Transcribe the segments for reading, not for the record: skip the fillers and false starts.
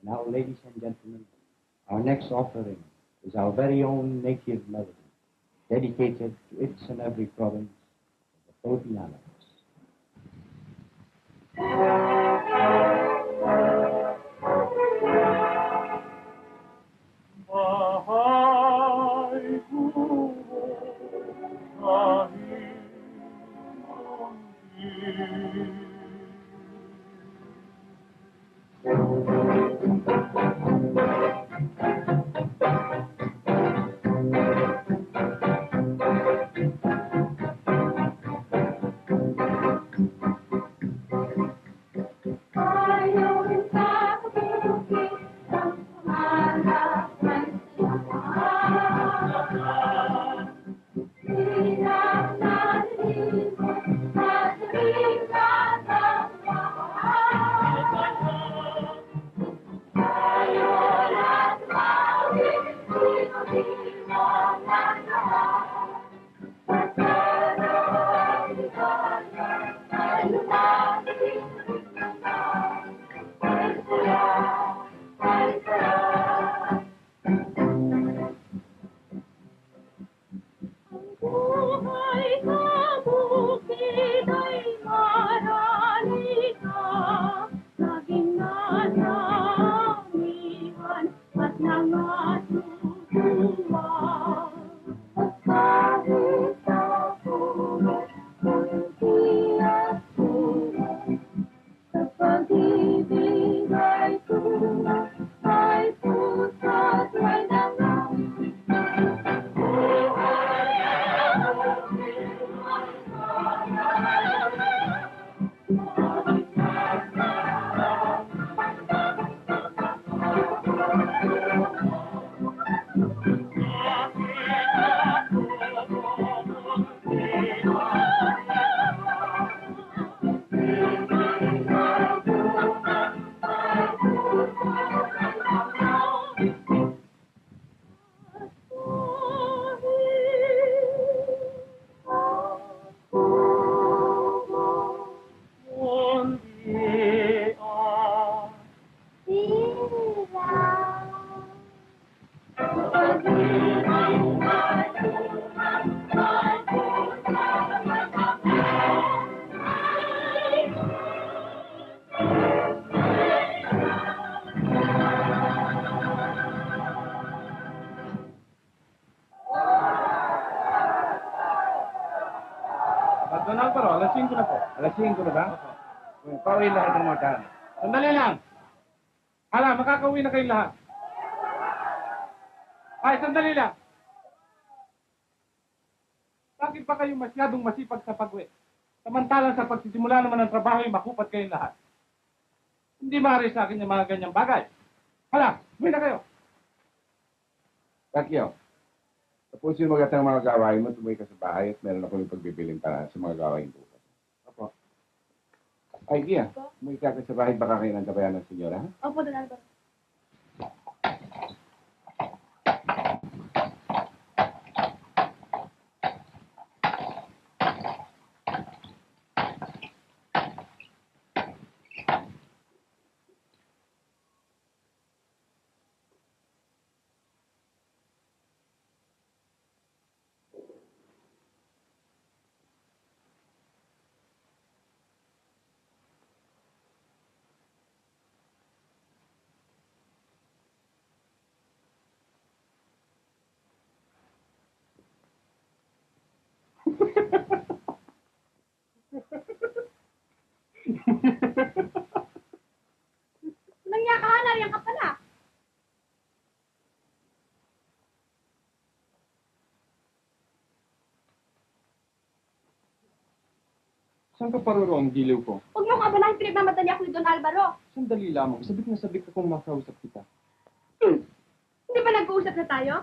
Now, ladies and gentlemen, our next offering is our very own native melody, dedicated to each and every province of the Philippine Islands. Alas 5 na po. Alas 5 na ba? Pauwi lahat ng mga daan. Sandali lang. Hala, makakauwi na kayong lahat. Ay, sandali lang. Bakit pa kayo masyadong masipag sa pag-uwi? Samantalang sa pagsisimula naman ng trabaho ay makupat kayong lahat. Hindi maaari sa akin yung mga ganyang bagay. Hala, umuwi na kayo. Takyo, tapusin mo agad ang mga gawain mo, tumuwi ka sa bahay at meron ako yung pagbibiling para sa mga gawain bukas. Opo. Ay, Gia, umuwi ka sa bahay, baka kayo ng gabayan ng senyora, ha? Opo, Don Alvaro. Nangya ka, nariyan ka pala. Saan ka paruro ang giliw ko? Huwag mo kabalahin, pinagmamadali ako ni Don Alvaro. Sandali lamang, sabik na sabik akong makausap kita. Hindi ba nag-uusap na tayo?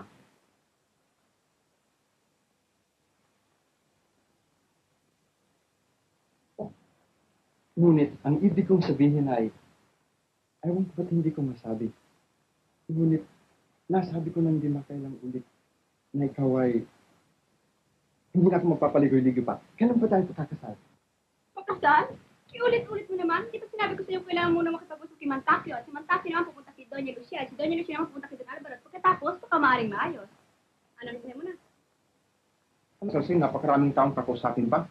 Ngunit, ang ibig kong sabihin ay, ewan ko ba't hindi ko masabi. Ngunit, nasabi ko nang di makailang ulit na ikaw ay hindi na ako magpapaligoy-ligoy pa. Kailan ba tayo pakakasal? Pakasal? Iulit-ulit mo naman. Di ba sinabi ko sa'yo kailangan muna makipag-usap kay Mantakyo at si Mantakyo naman pupunta kay Doña Lucia at si Doña Lucia naman pupunta kay Don Alvaro at pagkatapos, baka maaaring maayos. Ano rin mo na? Kasi napakaraming taong kakusapin pa.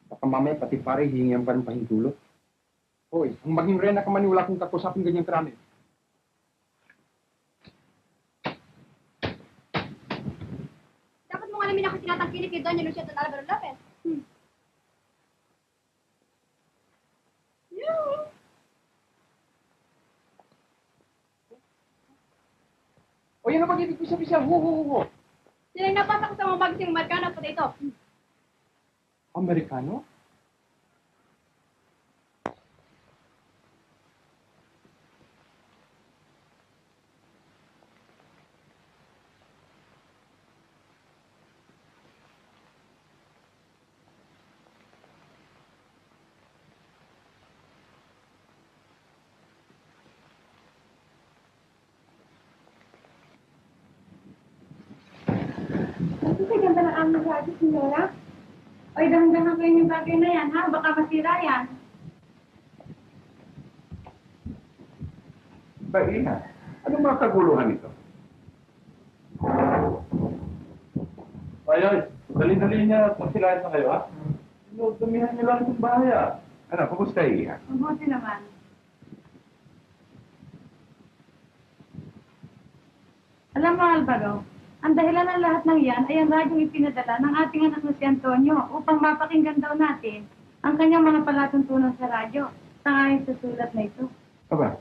Baka mamaya pati pare hihingihan pa ng pahintulot. Hoy, ang maging rena ka man wala kong kakusapin ganyang karami. Dapat mong alamin ako tinatangkilik kay Doña Lucia at Don Alvaro Lopez. Yoo! O yan ang pag-ibig ko sabi siya, ho. Sila yung napasa ko sa mga bagising Amerikano at pati ito. Amerikano? Ang ganda ng aming radyo, Signora. Oy, dahan-dahan kayo yung bagay na yan, ha? Baka masira yan. Ba, Ina, anong mga kaguluhan ito? Ay, dali-dali niya at magsilayas na kayo, ha? Dumihan niyo lang itong bahay, ha? Ano, kumusta, Iha? Mabuti naman. Alam mo, Alvaro, ang dahilan ng lahat ng yan ay ang radyong ipinadala ng ating anak na si Antonio upang mapakinggan daw natin ang kanyang mga palatuntunan sa radyo. Sangayon sa sulat na ito. Aba,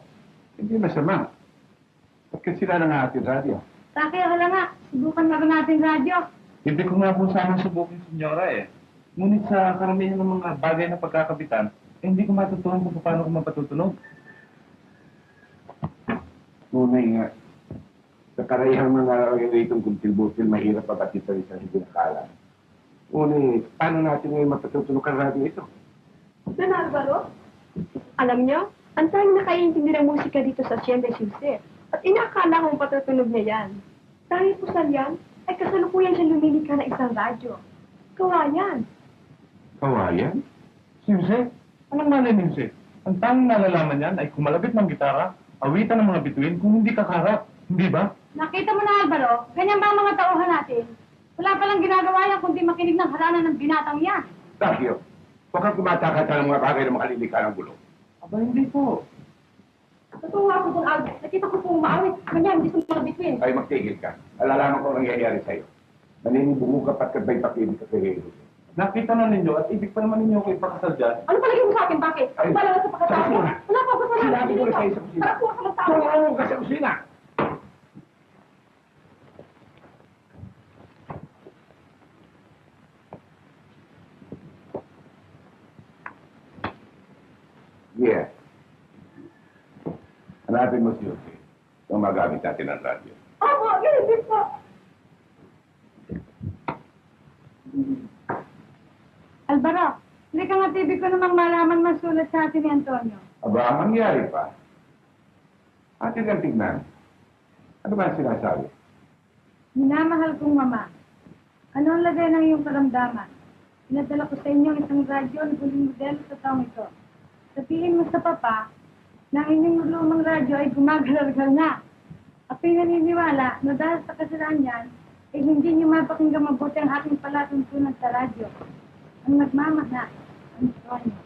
hindi masama. Ba't ka sila ng ating radyo? Taki, hala nga, subukan na ba natin radyo? Hindi ko nga po sana subukin, senyora, eh. Ngunit sa karamihan ng mga bagay na pagkakabitan, hindi ko matutunan kung paano ko mapatutunog. Ngunay nga, sa karayang mga itong kuntil-butil, mahirap pabatid sa isang hindi nakala. Ngunit, paano natin ngayon mapatutunog ang radyo ito? Don Alvaro, alam niyo, ang tanging nakaiintindi ng musika dito sa Hacienda Jose. At inaakala kong patutunog niya yan. Dahil po sa yan, ay kasalukuyan siya lumilikha ng isang radyo. Kawayan. Kawayan? Si Jose? Anong malay ni Jose? Ang tanging nalalaman niyan ay kumalabit ng gitara, awitan ng mga bituin kung hindi kakarap. Hindi ba? Nakita mo na, Alvaro, ganyan ba ang mga tauhan natin? Wala palang ginagawa yan kundi makinig ng halanan ng binatang yan. Takyo, huwag kang kumatakata ng mga bagay na makalilika ng gulo. Aba, hindi po. Totoo nga po, Don Alvaro. Nakita ko pong maawit. Ganyan, hindi sa mga bituin. Ay, magtigil ka. Alalaman ko ang nangyayari sa'yo. Naninibugo ka pat kabay pakibig ka kay Jesus. Nakita na ninyo at ibig pa naman ninyo ako ipakasal dyan. Ano palagi mo sa akin? Bakit? Ay, Ano ba lang sa pagkatao? sabi ko na. Wala pa ako sa Sinabi ko na sa'yo sa kusina. Para po ka magtao. Oo, ka sa kusina! Yeah. Hanapin mo si Jose. Kung magamit natin ang radyo. Opo, ganun po. Alvaro, hindi ka nga TV ko namang malaman masulat sa atin ni Antonio. Aba, mangyari pa. Atin ang tignan. Ano ba ang sinasabi? Minamahal kong mama. Ano ang lagay ng iyong karamdaman? Pinadala ko sa inyo ang isang radyo na huling modelo sa taong ito. Sabihin mo sa papa na ang inyong lumang radyo ay gumagalagal na. Ako'y naniniwala na dahil sa kasalanan niyan, ay hindi niyo mapakinggan mabuti ang aking palatuntunan sa radyo. Ang nagmamahal, Antonio.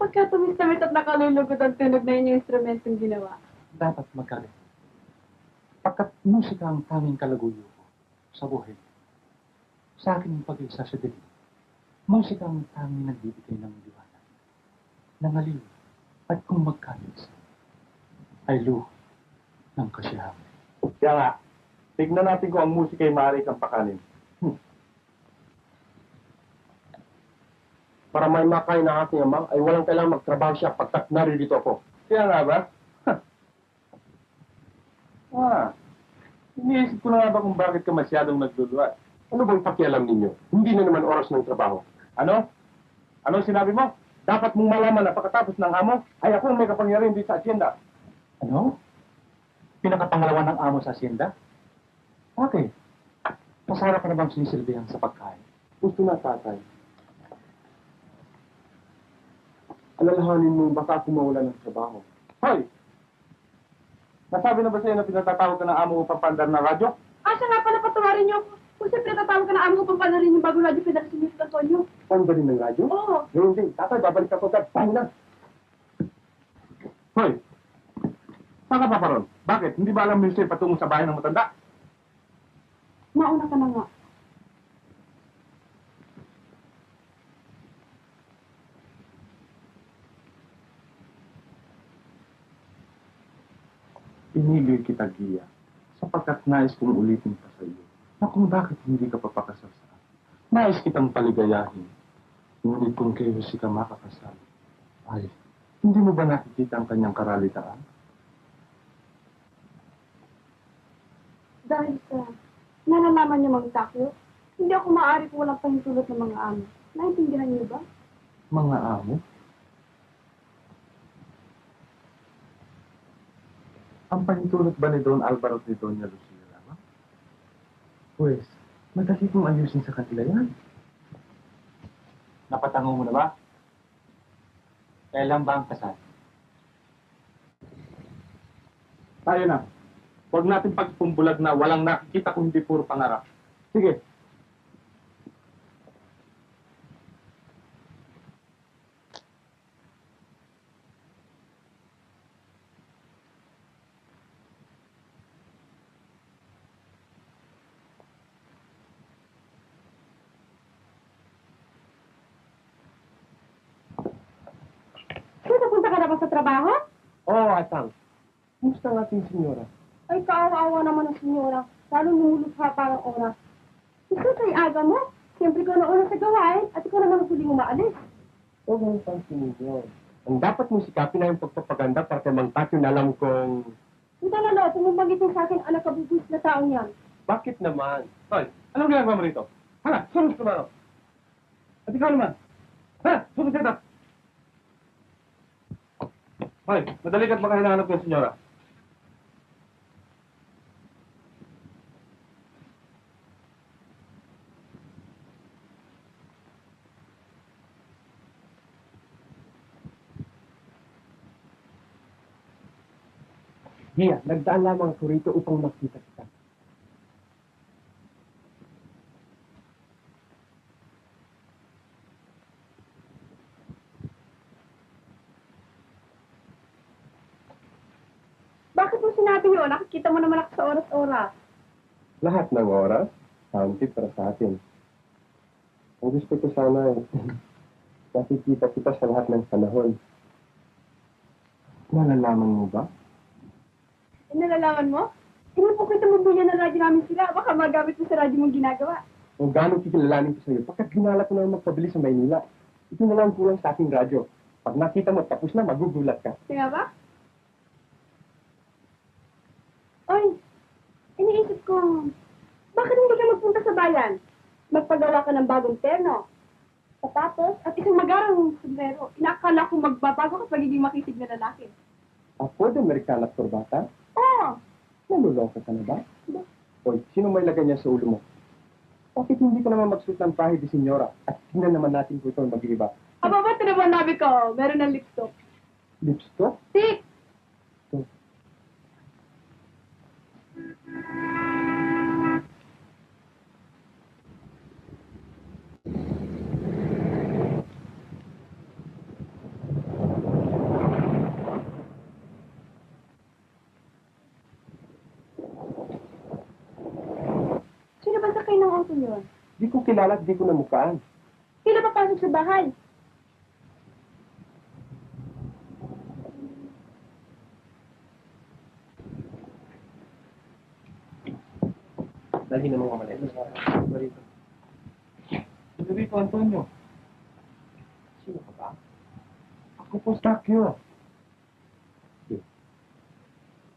Pagka tumis-tamis at nakalulugod ang tunog na yun yung instrumentong ginawa. Dapat magaling. Pagkat musika ang tanging kalaguyo ko sa buhay. Sa akin ang pag-isa sa dilim. Musika ang tanging nagbibigay ng liwanag, ng aliw, at kung magkalis, ay luho ng kasiyahan. Kaya nga, tignan natin kung ang musika ay maaari kang pakanin. Para may makain ng aking ama, ay walang kailangang magtrabaho siya pagkat naririto ako. Kaya nga ba? Iniisip ko na nga ba kung bakit ka masyadong nagluluwat? Ano bang pakialam ninyo? Hindi na naman oras ng trabaho. Ano? Ano sinabi mo? Dapat mong malaman na pagkatapos ng amo, ay ako ang may kapangyarihan dito sa asyenda. Ano? Pinakapangalawa ng amo sa asyenda? Okay. Masarap ka na bang sinisilbihan sa pagkain? Gusto na, tatay. Alalahanin mo, baka ako mawala ng trabaho. Hoy! Nasabi na ba sa'yo na pinatatawag ka ng amo upang pandar ng radyo? Siya nga pala, patawarin niyo ako. Kung siyempre tatawag ka na amo upang panarin yung bagong radyo pinag si Mr. Antonio. Panda rin ng radyo? Oo. Ngayon din, tatay, babalik ako agad. Tayo na. Hoy! Saan ka pa pa ron? Bakit? Hindi ba alam mo yung patungo sa bahay ng matanda? Mauna ka na nga. Pinili kita, Gia, sapagkat nais kong ulitin pa sa iyo na kung bakit hindi ka papakasal sa akin. Nais kitang paligayahin. Ngunit kung kay Jose ka makakasal, ay, hindi mo ba nakikita ang kanyang karalitaan? Dahil sa nalalaman niya magtakyo, hindi ako maaari kung walang pahintulot ng mga amo. Naintindihan niyo ba? Mga amo? Ang panitulot ba ni Don Alvaro at ni Doña Lucia lamang? Pues, madali kong ayusin sa kanila yan. Napatango mo na ba? Kailan ba ang kasal? Tayo na. Huwag natin pagpumbulag na walang nakikita kung hindi puro pangarap. Sige. Kung napunta ka na ba sa trabaho? Oo, Atang. Kumusta ang ating senyora? Ay, kaawa-awa naman ang senyora. Lalo lumulupha pa ang oras. Ikaw kay aga mo. Siyempre ko na una sa gawain at ikaw naman ang huling umaalis. Huwag mong pansinin yun. Ang dapat mong sikapin na yung pagpapaganda para kay Mang Tatyo na alam kong... Hindi na, tumumbagitin sa akin anak kabubus na taong yan. Bakit naman? Hoy, anong ginagawa mo rito? Hala, sunod ka ba? At ikaw naman. Ha, sunod ka na. Hoy, madali ka't makahinanap ng senyora. Gia, nagdaan lamang ako rito upang makita kita. Bakit mo sinabi yun? Nakikita mo naman ako sa oras-oras. Lahat ng oras, counted para sa atin. Ang gusto ko sana ay nakikita kita sa lahat ng panahon. Nalalaman mo ba? Nalalaman mo? Tingnan po kita magbulyan ng radyo namin sila. Baka magamit mo sa radyo mong ginagawa. Kung gaano kikilalanin ko sa iyo, pagkat ginala ko na magpabili sa Maynila, ito na lang kulang sa aking radyo. Pag nakita mo, tapos na, magugulat ka. Kaya ba? Oy, iniisip ko, bakit hindi ka magpunta sa bayan? Magpagawa ka ng bagong terno, sapatos, at isang magarang sombrero. Inaakala ko magbabago ka pagiging makisig na lalaki. Ako, the Amerikana at Corbata? Oo! Naluloka ka na ba? Hoy, sino may lagay niya sa ulo mo? Bakit hindi ka naman magsuot ng pahid di senyora? At tingnan naman natin kung ito ang mag-iiba. Aba ba, tinaman nabi ko, meron ng lipstick. Lipstick? Tik! Sino ba sakay ng auto yun? Di ko kilala at di ko namukhaan. Sino papasok sa bahay? Dalhin na mga maleta. Federico Antonio. ko po, Takyo.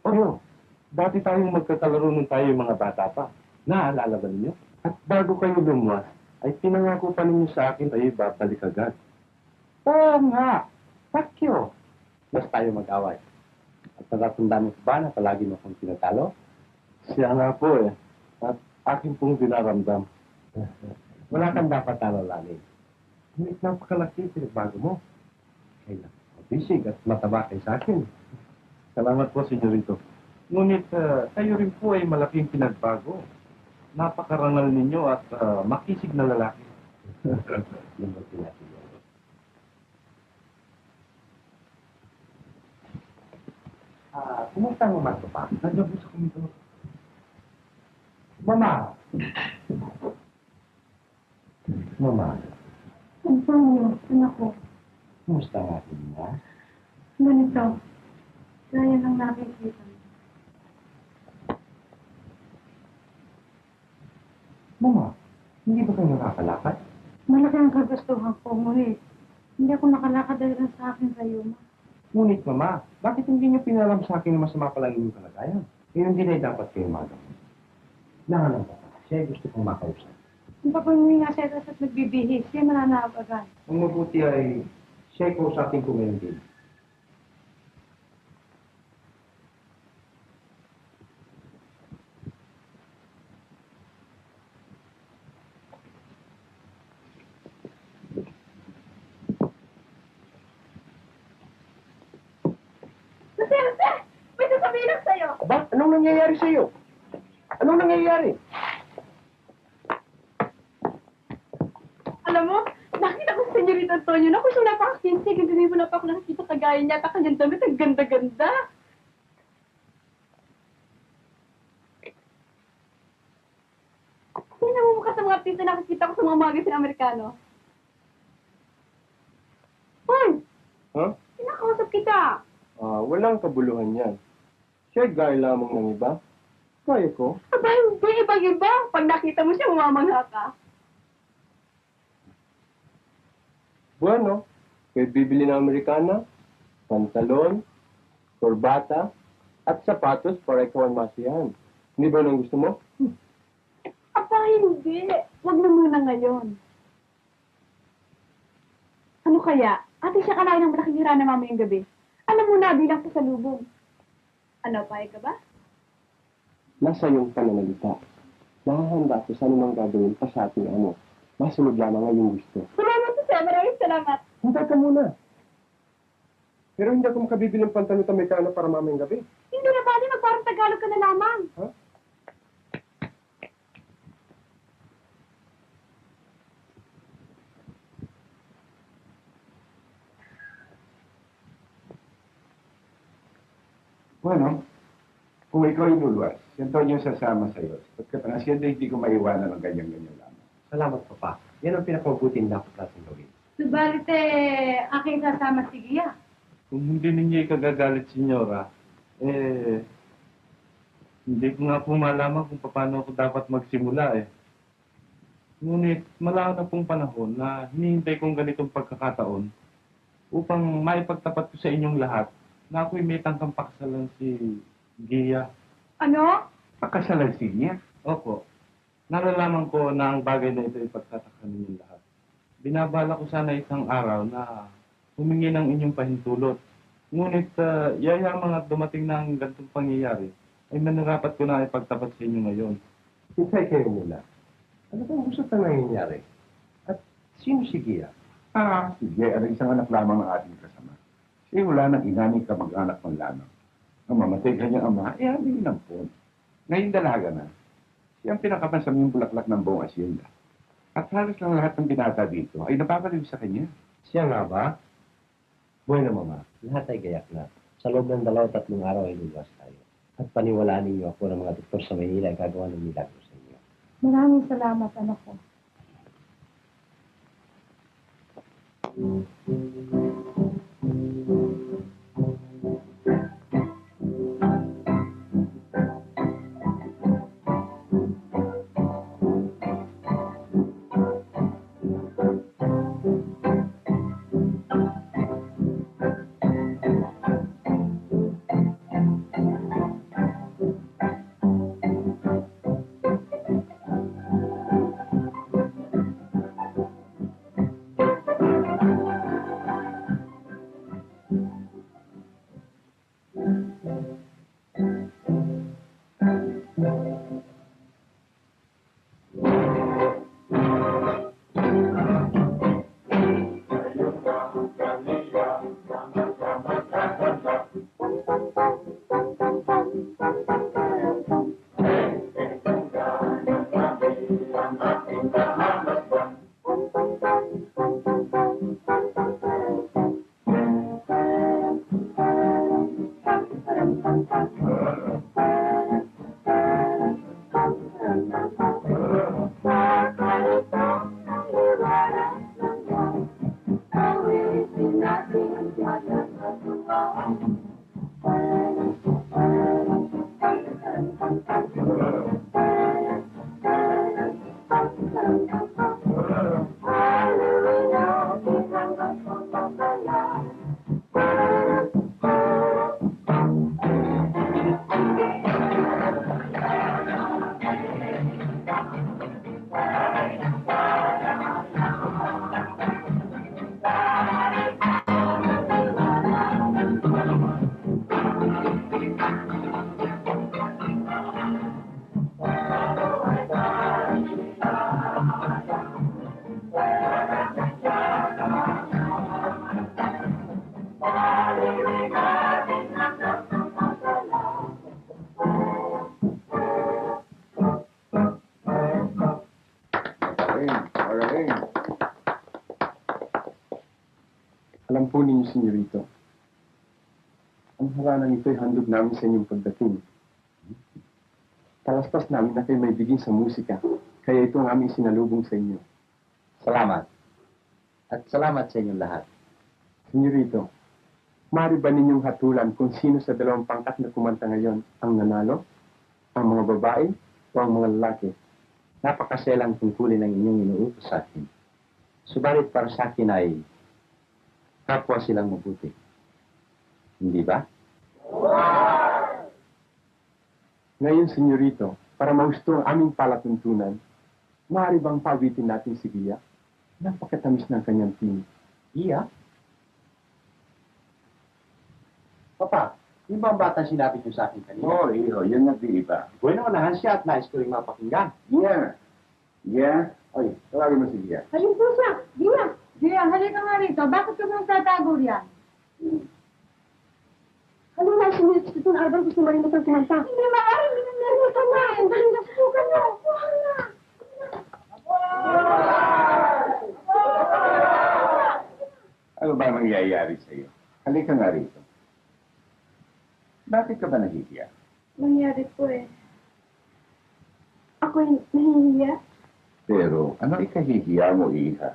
Oyo, dati tayong magkakalaro nung tayo yung mga bata pa. Naalala ba ninyo? At bago kayo lumuwas, ay pinangako pa ninyo sa akin tayo babalik agad. Oo nga, Takyo. Mas tayo mag-away. At natatandaan mo ba na palagi mo akong tinatalo? Siya nga po eh. At akin pong dinaramdam. Wala kang dapat alalanin. Ngunit napakalaki yung pinagbago mo. Kaya mabisig at mataba kayo sa akin. Salamat po, senyorito. Ngunit kayo rin po ay malaking pinagbago. Napakarangal ninyo at makisig na lalaki. Kumusta ang mama ko pa? Nandiyan po sa kumito. Mama! Mama, Antonio, anak ko, kumusta ang ating ina? ganito. Kaya lang nakikita. Mama, hindi ba kayo nakakalakad? Malaki ang kagustuhan ko, ngunit hindi ako nakalakad dahil lang sa akin rayuma. Ngunit, Mama, bakit hindi niyo pinalam sa akin na masama pala ninyong kalagayan? Yun din ay dapat kayo magawa. Nahanap ko. Siya ay gusto kong makausap. Kung papanuwi nga siya at nagbibihis, siya mananahap agad. Ang mabuti ay siya ay kausapin ko ngayon din. Jose! May sasabihin ako sa'yo! Aba, anong nangyayari sa iyo? Anong nangyayari? Alam mo, nakita ko si Senyorita Antonio na kung siyang napaka-kinsig. Hindi mo na pa ako nakikita kagaya niya. At kanyang damit, ang ganda-ganda. Hindi na mumukha sa mga artista na nakikita ko sa mga magazine Amerikano. Hoy! Huh? Pinakausap kita. Walang kabuluhan yan. Siya gaya lamang ng iba. Kaya ko. Aba, hindi. Ibang-iba. Pag nakita mo siya, mamamangha ka. Bueno, kayo bibili ng Amerikana, pantalon, korbata, at sapatos para ikaw ang masiyahan. Hindi ba nang gusto mo? Aba, hindi. Huwag na muna ngayon. Ano kaya? Ate siya kalain ng malaking hirana mamayang gabi. Alam mo na, bilang sa salubong. Ano, payag ka ba? Nasa iyong pananalita. Nakahanda ako sa anumang gagawin pa sa ating amo. Masunod lamang ang iyong gusto. Salamat po, sir. Maraming salamat. Hintay ka muna. Pero hindi ako makabibili ng pantalon at Amerikano para mamayang gabi. Hindi na bali, magparang Tagalog ka na lamang. Ha? Bueno, kung ikaw ay luluwas, yan to yung sasama sa'yo. At kapag siya hindi ko maiwanan ng ganyan-ganyan lamang. Salamat, Papa. Yan ang pinakabuting dapat natin gawin. Subalit aking sasama si Gia. Kung hindi ninyo ikagagalit, senyora, hindi ko nga po malaman kung paano ako dapat magsimula eh. Ngunit malayo na pong panahon na hinihintay kong ganitong pagkakataon upang maipagtapat ko sa inyong lahat na ako'y may tangkang pakasalan si Gia. Ano? Pakasalan niya. Opo. Nalalaman ko na ang bagay na ito ay pagtataka ninyong lahat. Binabala ko sana isang araw na humingi ng inyong pahintulot. Ngunit yayamang at dumating na ang ganitong pangyayari, ay manarapat ko na ipagtapat sa inyo ngayon. Hintay kayo muna. Ano bang gusto na nangyayari? At sino si Gia? Sige, ang isang anak lamang ng ating kasama. Siya wala nang inani ka mag-anak man lamang. Ang mamatay kanyang ama, hindi nampun. Ngayon dalaga na. Siya ang pinakapansaming bulaklak ng buong asyenda. At halos lang lahat ng binata dito ay napapaliw sa kanya. Siya nga ba? Bueno, Mama. Lahat ay gayak na. Sa loob ng 2-3 araw ay luluwas tayo. At paniwalaan ninyo ako ng mga doktor sa Maynila ay gagawa ng milagro sa inyo. Maraming salamat, anak ko. Alam po ninyo, senyorito, ang haranang ito'y handog namin sa inyong pagdating. Talastas namin na kayo may biging sa musika, kaya ito ang aming sinalubong sa inyo. Salamat. At salamat sa inyong lahat. Senyorito, maaari ba ninyong hatulan kung sino sa dalawang pangkat na kumanta ngayon ang nanalo? Ang mga babae o ang mga lalaki? Napakaselang tungkulin ang inyong inuutos sa akin. Subalit para sa akin ay kapwa silang mabuti. Hindi ba? Ngayon, senyorito, para mahusto ang aming palatuntunan, maaari bang pawitin natin si Gia? Napakatamis ng kanyang tinig. Iya? Papa, yung ba ang batang sinabi niyo sa akin kanina? Oo, iho, yan nag-iiba. Bueno, unahan siya at nais ko rin mapakinggan. Yeah. Yeah. Oy, tawagin mo si Gia. Ayun po siya. Dia. Dia, halika nga rito. Bakit ka nang tatago riyan? Ano na, sinilip na Albert, gusto mo rin itong kumanta. Hindi maaari. Narinig na. Dahil nasukan niyo. Kuha na. Ano ba mangyayari sa iyo? Halika nga rito. Bakit ka ba nahihiya? Nangyari po eh. Ako'y nahihiya. Pero ano ikahihiya mo, Iha?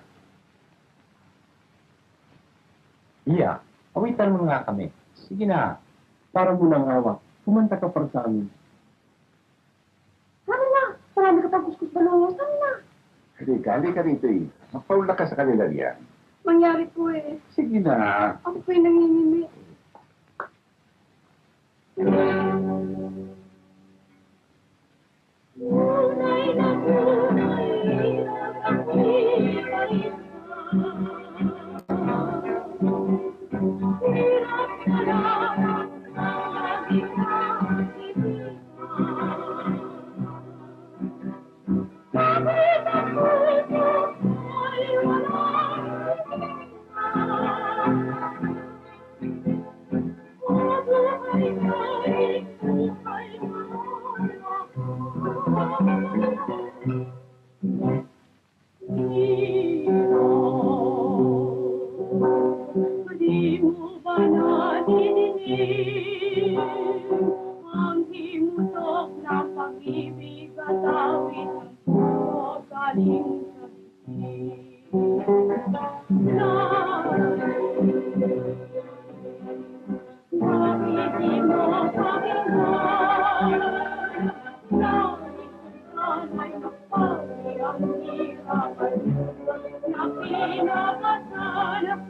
Iya, awitan mo nga kami. Sige na. Para mo ng awa, kumanta ka para sa amin. Sana na. Marami ka pang kuskus balongos. Sana na. Halika rito, Iha. Magpaula ka sa kanila riyan. Mangyari po eh. Sige na. Ako po'y nanginimi. Ang himutok na pag-ibig at awit ng puso galing sa bakit di mo pakinggan? Nais ko sana'y mapagi ang hirapan na pinakasalahan.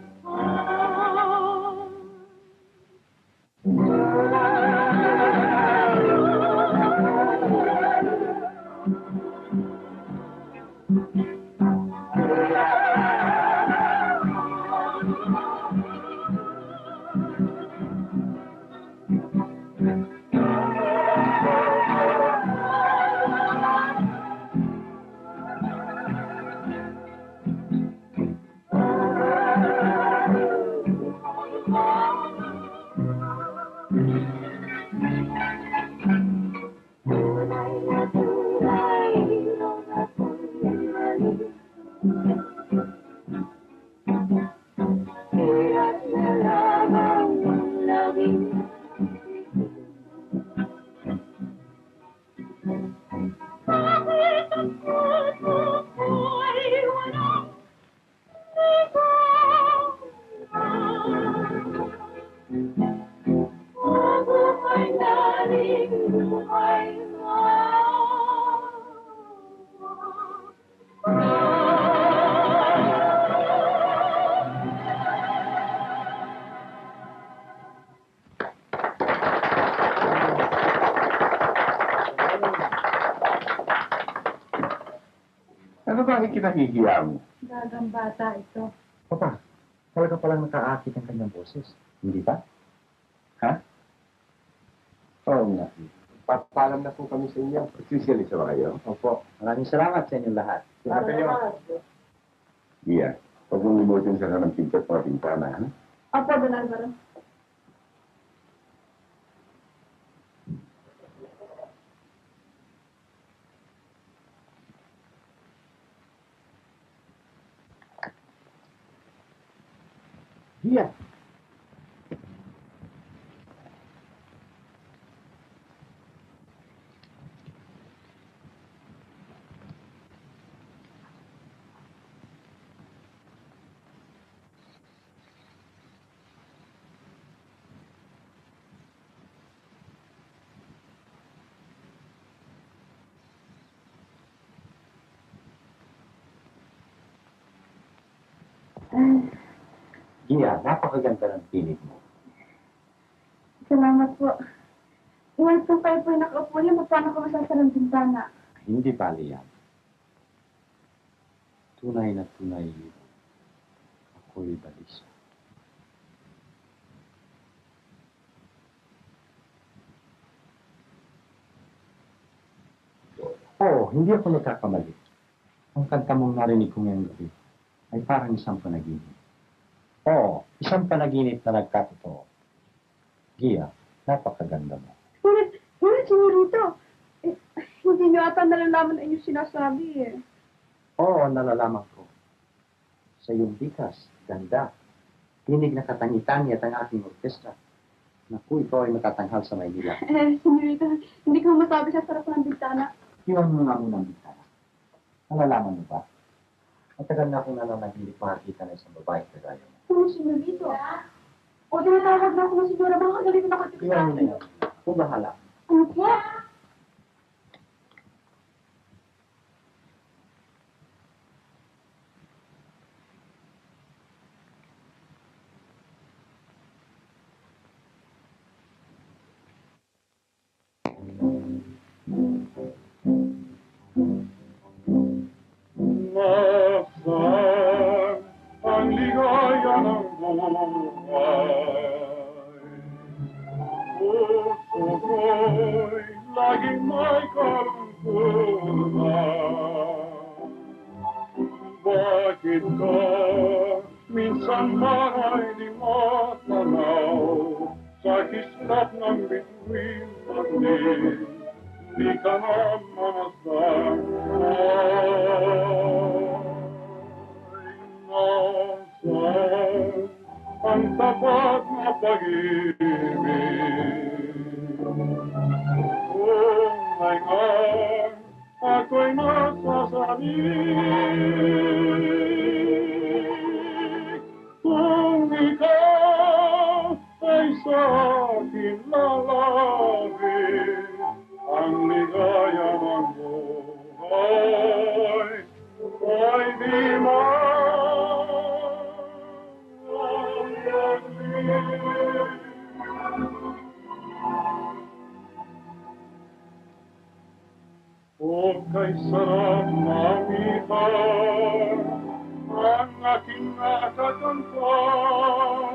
Bakit kinahihiya mo? Gagang bata ito. Papa, talaga palang nakaakit ang kanyang boses. Hindi ba? Ha? Oo nga. Papalam na po kami sa inyo. Magsisilisa ba kayo? Opo. Maraming salamat sa inyong lahat. Iya. Huwag mong limutin sa ng pinto at mga pintana, ha? Opo, Don Alvaro. Gia! Gia, napakaganda ng tinig mo. Salamat po. Iwan po kayo po yung nakaupo niyo. Paano ko masasarang bintana? Hindi bali yan. Tunay na tunay. Ako'y balisa. Oo, hindi ako nagkakamali. Ang kanta mong narinig ko ngayong gabi ay parang isang panaginip. Oo, isang panaginip na nagkatotoo. Gia, napakaganda mo. Ngunit, sigurito. Hindi niyo ata nalalaman ang inyong sinasabi eh. Oo, nalalaman ko. Sa iyong bikas, ganda. Tinig na katangi-tangi at ang aking orkestra. Naku, ikaw ay matatanghal sa Maynila. Senyorita, hindi ko masabi sa sarap ng bintana. Iwan mo nga muna ang bintana. Nalalaman mo ba? Matagal na akong nananagilit makakita na isang babae kagaya mo. Senyorito. O, tinatawag na ako ng senyora. Baka kagalitin ako. Iwan mo na yan. Kung bahala. Ano po? Nasaan ang ligaya ng buhay? Puso ko'y laging may kalungkutan. Bakit ka minsan man ay di matanaw sa kislap ng bituin magnin? Di ka na mamasdan. Nasaan ang tapat na pag-ibig? Kung ngayon ako'y nasasalig, kung ikaw ay sa akin lalapit, ang ligaya ng buhay ay di maalaglit. O kay sarap mamihan ang aking nakakantan,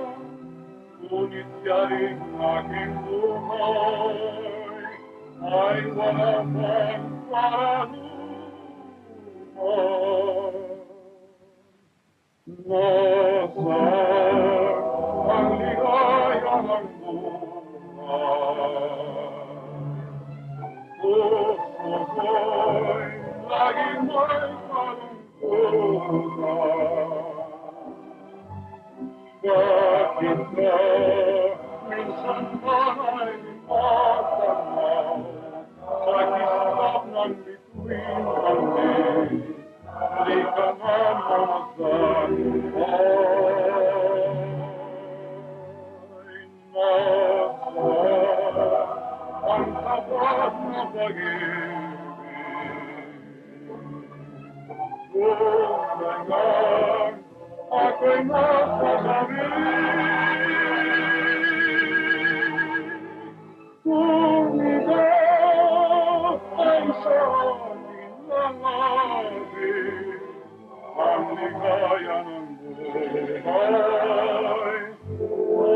ngunit yaring aking buhay ay wala pang paranuman. Nasaan ang ligaya ng buhay? Puso ko'y laging may kalungkutan. Bakit ka minsan man ay matanaw sa kislap ng bituin hangin? Di ka na mamasdan. Ay, nasaan ang tapat na pag-ibig? Kung ngayon ako'y nasasalig, kung ikaw ay sa akin lalapit, ang ligaya ng buhay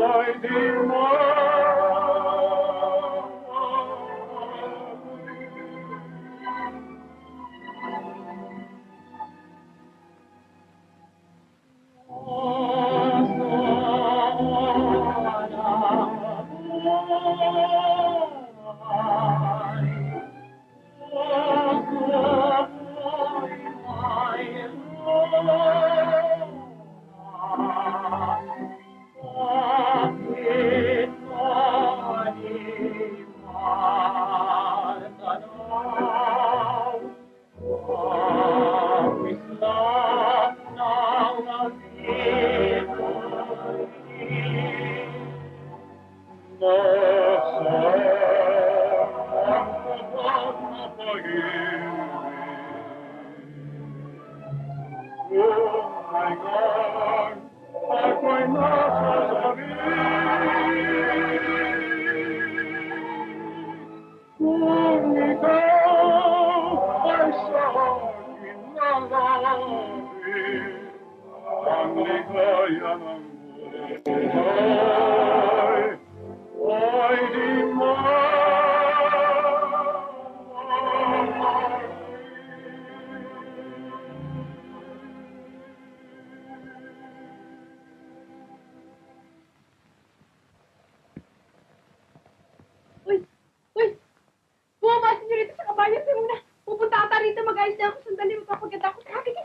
ay di Uy! Uy! Bumaba, senyorita, sa kabayan. Sabi muna, pupunta ata rito. Mag-ayos na ako. Sandali, magpapaganda ako. Halika.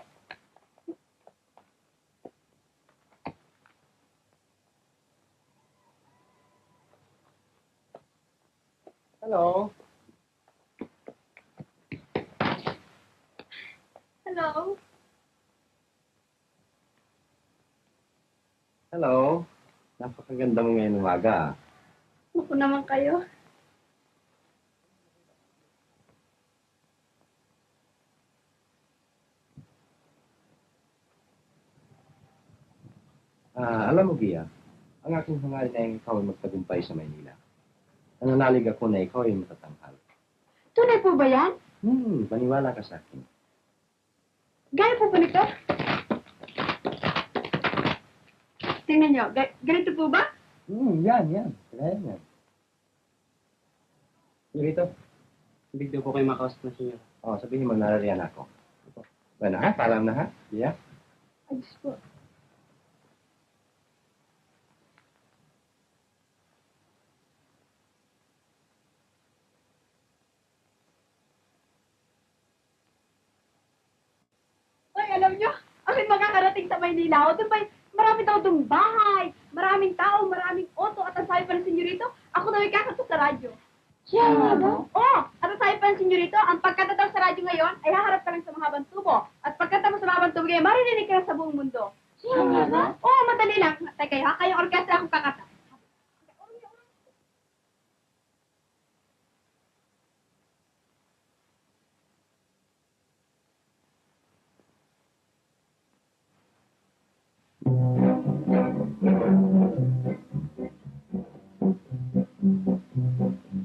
Hello? Hello? Hello. Napakaganda mo ngayon umaga. Naku naman kayo. Alam mo, Gia, ang aking hangarin ay ikaw ay magtagumpay sa Maynila. Nananalig ako na ikaw ay matatanghal. Tunay po ba yan? Paniwala ka sa akin. Gaya po ba nito? Tingnan nyo, ganito po ba? Yan. Kaya yan. Rito, big deal po kayo makausap na siya. Sabihin mo, narariyan ako. Bueno, paalam na ha? Gia? Ay, Diyos po. Ay, alam nyo, ako'y makakarating sa Maynila. O, doon ba, marami daw doon bahay, maraming tao, maraming auto, at ang sabi pa ng senyorito, ako daw ikakanta sa radyo. Siya nga ba? Oo, at ang sabi pa ng senyorito, ang pagkanta daw sa radyo ngayon ay haharap ka lang sa mahabang tubo. At pagkanta mo sa mahabang tubo ngayon, maririnig ka lang sa buong mundo. Siya nga ba? Oo, madali lang. Teka, kayong orkestra akong kakanta.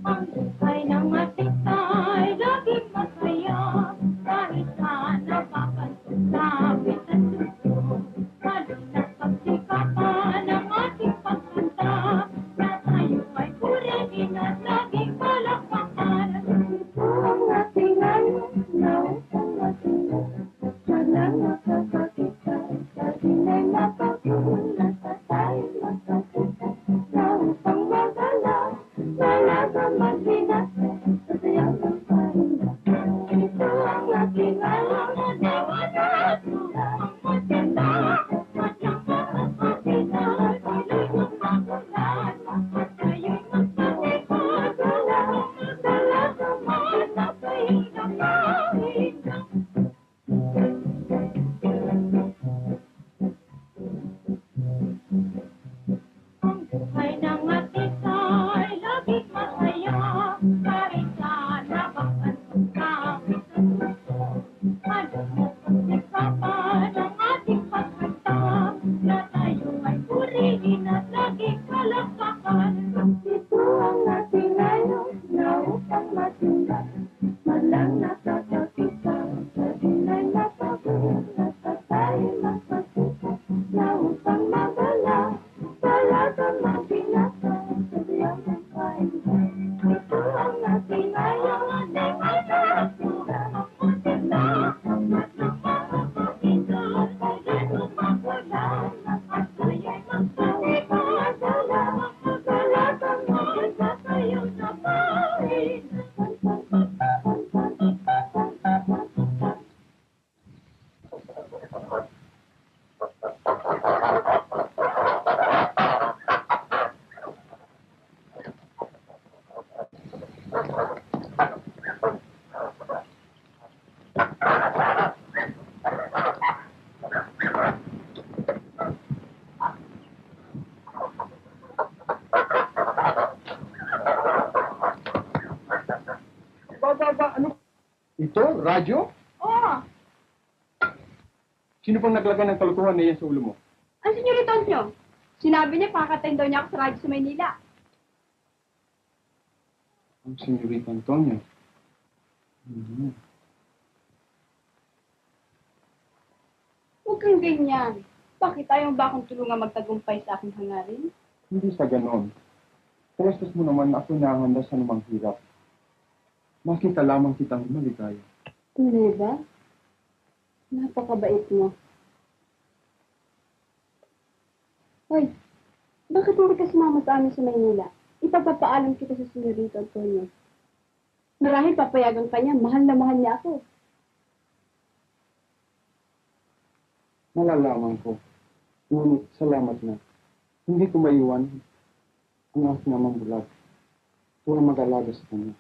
Ang buhay ng ating ay laging masaya kahit saan napapasasabit at susunod. Lalo na pagsikapan ng ating pagkanta na tayo ay purihin at laging palakpakan. Ito ang ating ngayon na upang matinag. Sana nakakakita sa dinay mapagulat at tayo makakita na upang magalaw. Wala ka magbigat sa sayang ng pahinga. Ito ang ating alam na nawala ang maganda. Madyang makakakita tuloy ng magulat. At tayo'y magpapikot. Wala kang magdala sa mga pahinga pahinga. Ang buhay ng ating ay laging masaya kahit saan napapasok kami sa susunod. Ano mo pagsikapan ang ating pagkanta na tayo ay purihin at laging palakpakan. Ito ang ating ngayon na upang matindag. Malang nakakakita sa dinay napagulat at tayo Radyo? Oo. Sino pang naglagay ng kalukuhan na yan sa ulo mo? Ang senyorito Antonio. Sinabi niya pakatayin daw niya ako sa radyo sa Maynila. Ang senyorita Antonio. Huwag kang ganyan. Bakit ayaw ba akong tulungan magtagumpay sa aking hangarin? Hindi sa ganon. Trustos mo naman na ako nahanda sa namang hirap. Makita lamang kitang maligaya. Hindi ba? Napakabait mo. Hoy, bakit hindi ka sumama sa amin sa Maynila? Ipagpapaalam kita sa senyorito Antonio. Marahil papayagan ka niya, mahal na mahal niya ako. Malalaman ko. Ngunit salamat na. Hindi ko maiwan ang aking namang bulag. Tuwang mag-alaga sa kanya.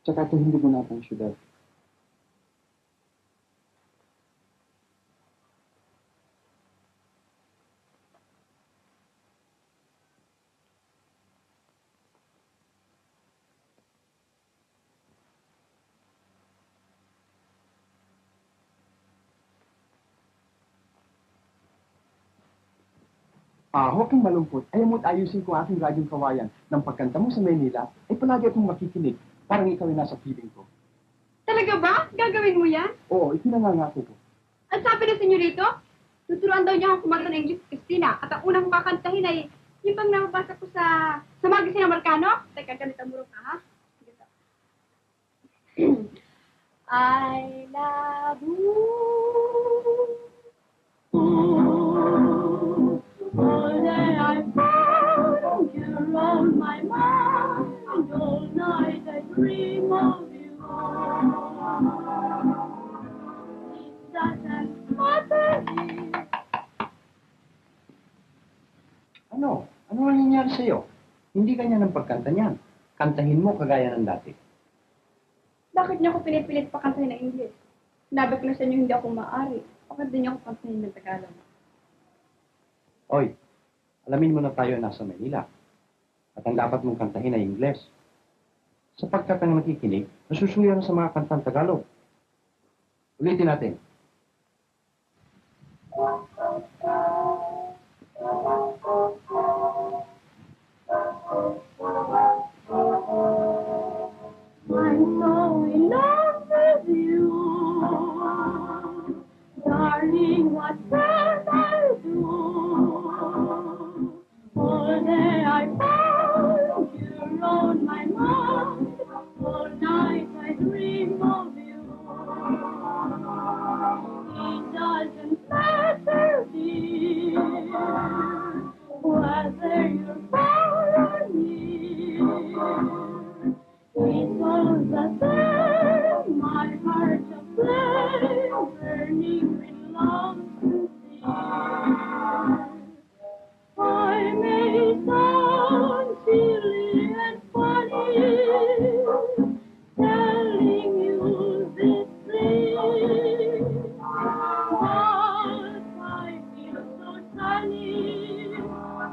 Tsaka ito hindi ginatang syudad. Huwag kang malungkot. Ayaw mo't ayusin ko ang aking radyong kawayan. Nang pagkanta mo sa Maynila, ay palagi akong makikinig. Parang ikaw ay nasa piling ko. Talaga ba? Gagawin mo yan? Oo, ipinangangako ko. Ang sabi ng senyorito, tuturuan daw niya akong kumanta ng English Christina. At ang unang kakantahin ay yung bang nababasa ko sa magazine Amerikano. Teka, ganito mo ka, ha? Ganito. I love you. All day I found you're on my mind. All night I dream of you. It doesn't matter. Ano? Ano ang nangyayari sa'yo? Hindi ganyan ang pagkanta niyan. Kantahin mo kagaya ng dati. Bakit niyo ako pinipilit pa kantahin ng English? Sinabi ko na sa inyo hindi ako maaari. Bakit din niyo ako kantahin ng Tagalog? Oy, alamin mo na tayo nasa Manila. At ang dapat mong kantahin ay Ingles. Sapagkat ang nakikinig, nasusuya na sa mga kantang Tagalog. Ulitin natin. I'm so in love with you. Darling, what can I do? All day I found you're on my mind. All night I dream of you. It doesn't matter, dear, whether you're far or near. It's all the same, my heart's a flame, burning with love sincere. I may sound silly and funny, telling you this thing, but I feel so tiny, my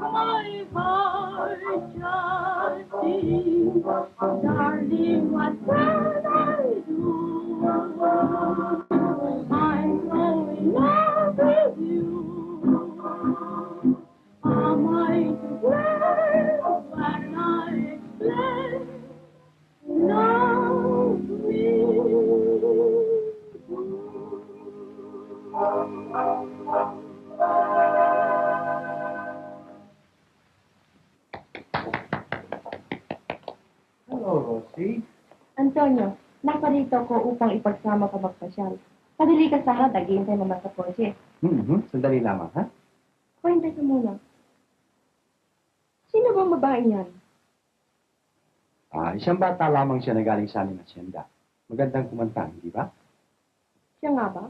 heart just sings. Darling, what can I do? I'm so in love with you. Am I to blame when I explain? Love Hello, Rosie. Antonio, naparito ko upang ipagsama ka magpasyal. Padali ka sana, naghihintay naman sa kotse. Sandali lamang, ha? Kwenta ka muna. Sino bang babae yan? Isang bata lamang siya na galing sa aming asyenda. Magandang kumanta, hindi ba? Siya nga ba?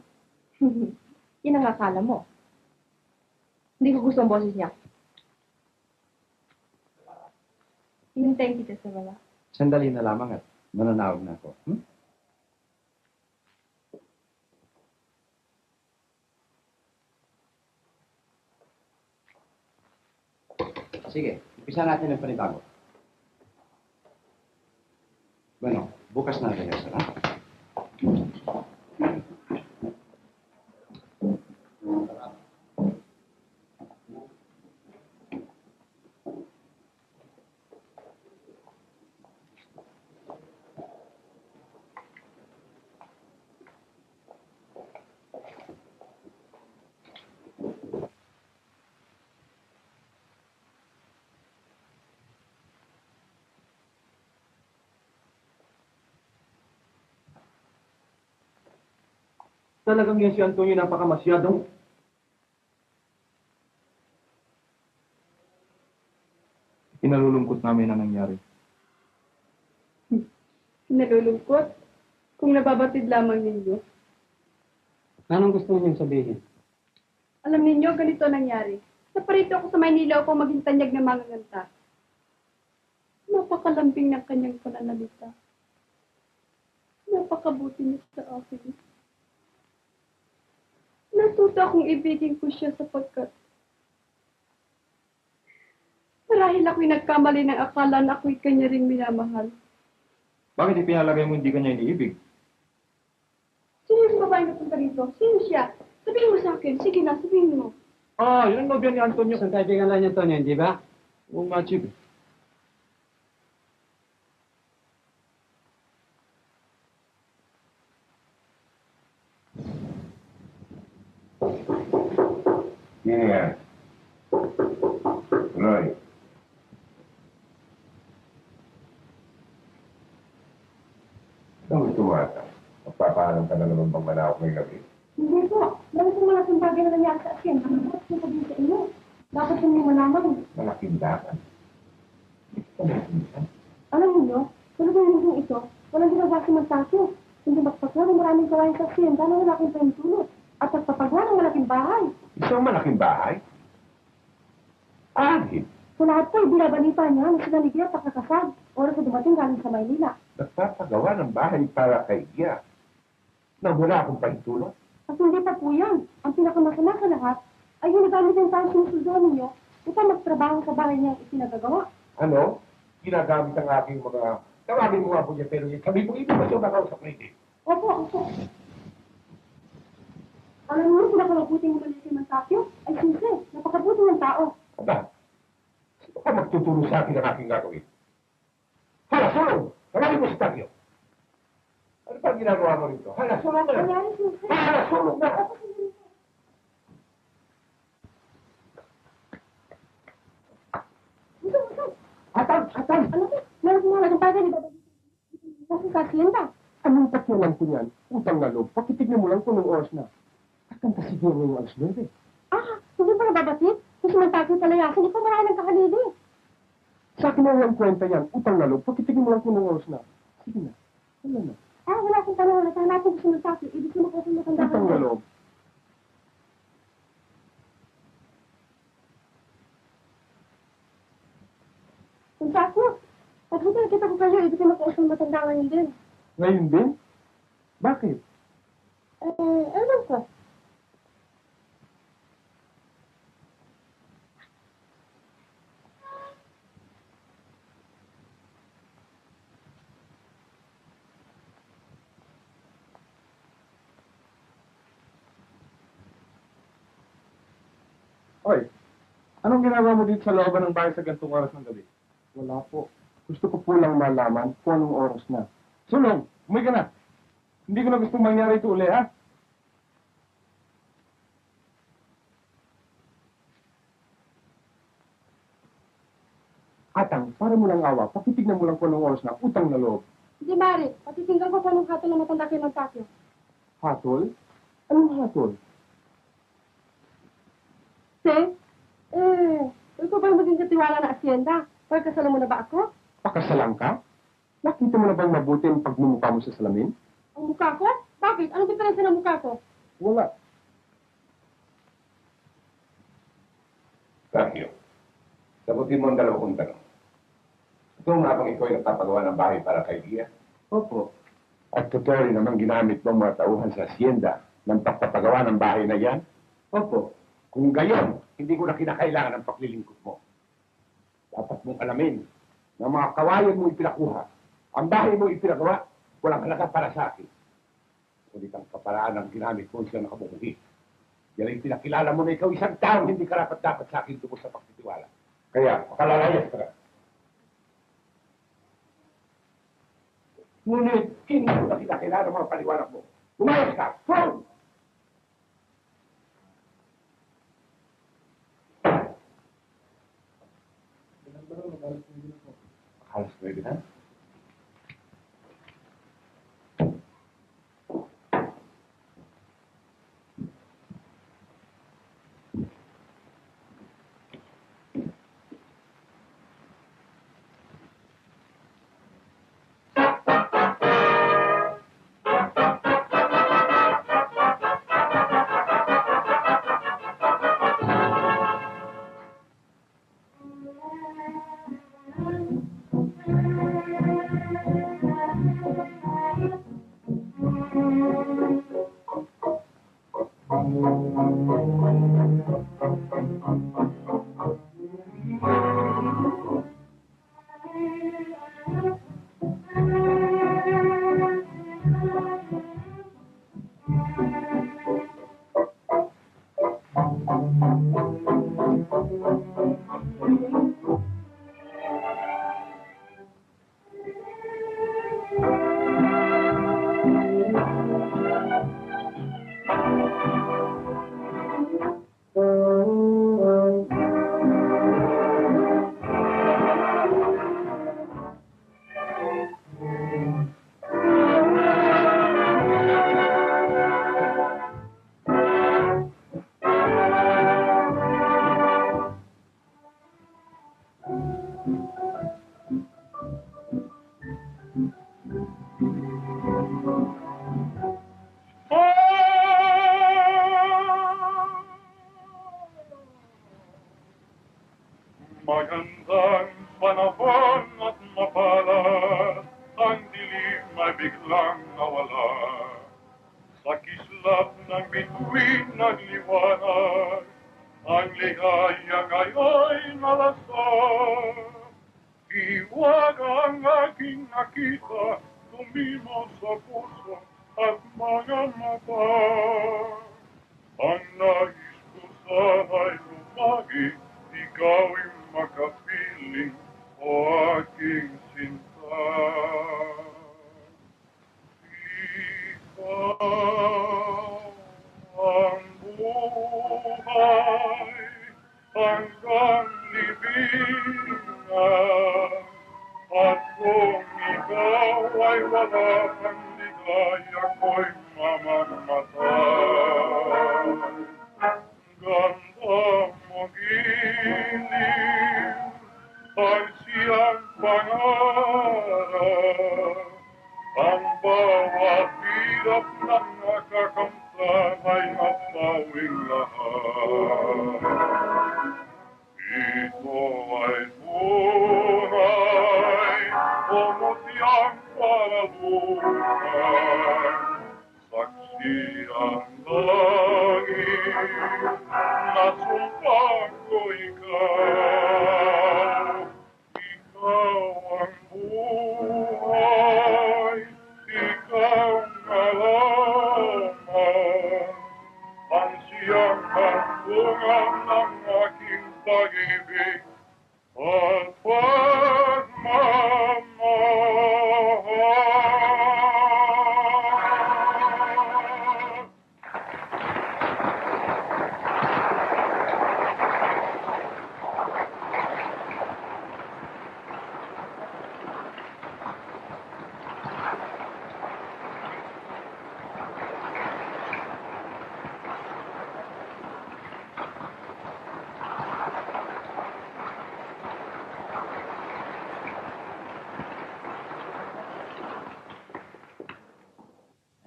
Yan ang akala mo. Hindi ko gusto ang boses niya. Hintayin kita sa wala. Sandali na lamang at mananawag na ako. Sige, umpisa natin ang panibago. Bueno, bukas Bukas na rehearsal, ha? Talagang yan si Antonio napakamasyadong... Pinalulungkot namin ang nangyari. Nalulungkot. Kung nababatid lamang ninyo. Anong gusto niyong sabihin? Alam ninyo, ganito nangyari. Naparito ako sa Maynila upang maging tanyag na manganganta. Napakalambing ng kanyang pananalita. Napakabuti niya sa akin. Natuto akong ibigin ko siya sapagkat marahil ako'y nagkamali ng akala na ako'y kanya ring minamahal. Bakit ipinalagay mo hindi kanya iniibig? Sino yung babae na punta rito? Sino siya? Sabihin mo sa akin. Sige na, sabihin mo. Ah, yun ang nobya ni Antonio. Isang kaibigan lang niya, Antonio, hindi ba? Oo nga, Chief. Sino yan? Roy. Saan gusto mo ata? Magpapaalam ka na naman bang manawak may gabi? Hindi po. Dahil kung malaking bagay na nangyari sa akin, ang dapat ko sabihin sa inyo. Dapat hindi malaman. Malaking dakan. Alam niyo, tulad ng lingkong ito, walang ginagawa si Mantasio. Hindi magpagawa ng maraming gawain sa siyenda na malaking pahintulot. At nagpapagawa ng malaking bahay. Isang malaking bahay? Ahit. Sa lahat po, binabalita niya na sila ni Gia pakakasal. Oras na dumating galing sa Maynila. Nagpapagawa ng bahay para kay Gia. Na wala akong pahintulot. At hindi pa po yan. Ang pinakamasama sa lahat ay yung nagamit ng taong sinusunduan ninyo upang magtrabaho sa bahay niyang itinagagawa. Ano? Ginagamit ang aking mga... Tawagin mo nga po niya, pero yung sabi mo, ito ba siya nakausap na ito? Opo. Alam niyo, pinakamabuting mo si Mantasio ay simple. Napakabuti ng tao. Aba, sino ka magtuturo sa akin ang aking gagawin? Hala, sulong! Tawagin mo si Tagyo. Ano pa ginagawa mo rito? Hala, sulong na! Nangyari simple. Hala, sulong na! Atan! Ano po? Meron po mga bagay ni Baba. Kasi kasyenda. Anong pakialam ko niyan? Utang na loob. Pakitignan mo lang kung anong oras na. Kakanta siguro yung alas 9. Hindi pa nababatid? Kasi Mantasio palayasin, ikaw marami ng kahalili. Sa akin na walang kwenta yan. Utang na loob. Pakitignan mo lang kung anong oras na. Sige na. Wala na. Wala akong tanong. Hanapin ko si Mantasio. Ibig ko makasal matanda Utang na loob. Mantasio, pag hindi nakita ko kayo, ibig ko makasal matanda ngayon din. Ngayon din? Bakit? Ewan ko. Oy, anong ginagawa mo dito sa looban ng bahay sa gantong oras ng gabi? Wala po. Gusto ko po lang malaman kung anong oras na. Sulong, umuwi ka na. Hindi ko na gustong mangyari ito uli, ha? Atang, para mo lang awa, pakitignan mo lang kung anong oras na, utang na loob. Hindi, Mari. Patitinggan ko kung anong hatol na matanda kay Mantasio. Hatol? Anong hatol? Ikaw ba yung maging katiwala na asyenda? Pagkasalan mo na ba ako? Pakasalan ka? Nakita mo na bang mabuti ang pagmumukha mo sa salamin? Ang mukha ko? Bakit? Anong diferensya ng mukha ko? Wala. Tagyo. Sagutin mo ang dalawa kong tanong. Ito nga bang ikaw ay nagpapagawa ng bahay para kay Gia? Opo. At totoo rin naman ginamit mo ang mga tauhan sa asyenda ng pagpapagawa ng bahay na yan? Opo. Kung gayon, hindi ko na kinakailangan ng paglilingkod mo. Dapat mong alamin na mga kawayan mo ipinakuha, ang bahay mo ipinagawa, Walang halaga para sa akin. Kulit ang kaparaan ng ginamit ko siya nakabumuhi. Yan ay pinakilala mo na ikaw isang taong hindi karapat-dapat sa akin tungkol sa pagtitiwala. Kaya, palalayas ka na. Ngunit, hindi ko na kinakilala mga paliwanag mo. Umayos ka! Go! Alas 9 na? Magandang panahon at mapalad, ang dilim ay biglang nawala. Sa kislap ng bituin nagliwanag, ang ligaya ngayon'y nalasag. Iwag ang aking nakita, tumimo sa puso at mga mata. Ang nais ko sana'y lumagi, ikaw'y makapiling o aking sinta. Ikaw ang buhay hanggang libingan, at kung ikaw ay wala kang ligaya ko'y mamamatay. Ganda mo giliw, ang siyang pangarap, ang bawat hirap ng nakakamtan ay mapawing lahat. Ito ay tunay, umutiyang para buhay, saksi ang langit, nasumpang ko ikaw. Ikaw ang buhay, ikaw na lamang, ang siyang hantungan ng aking pag-ibig at pagmamahal.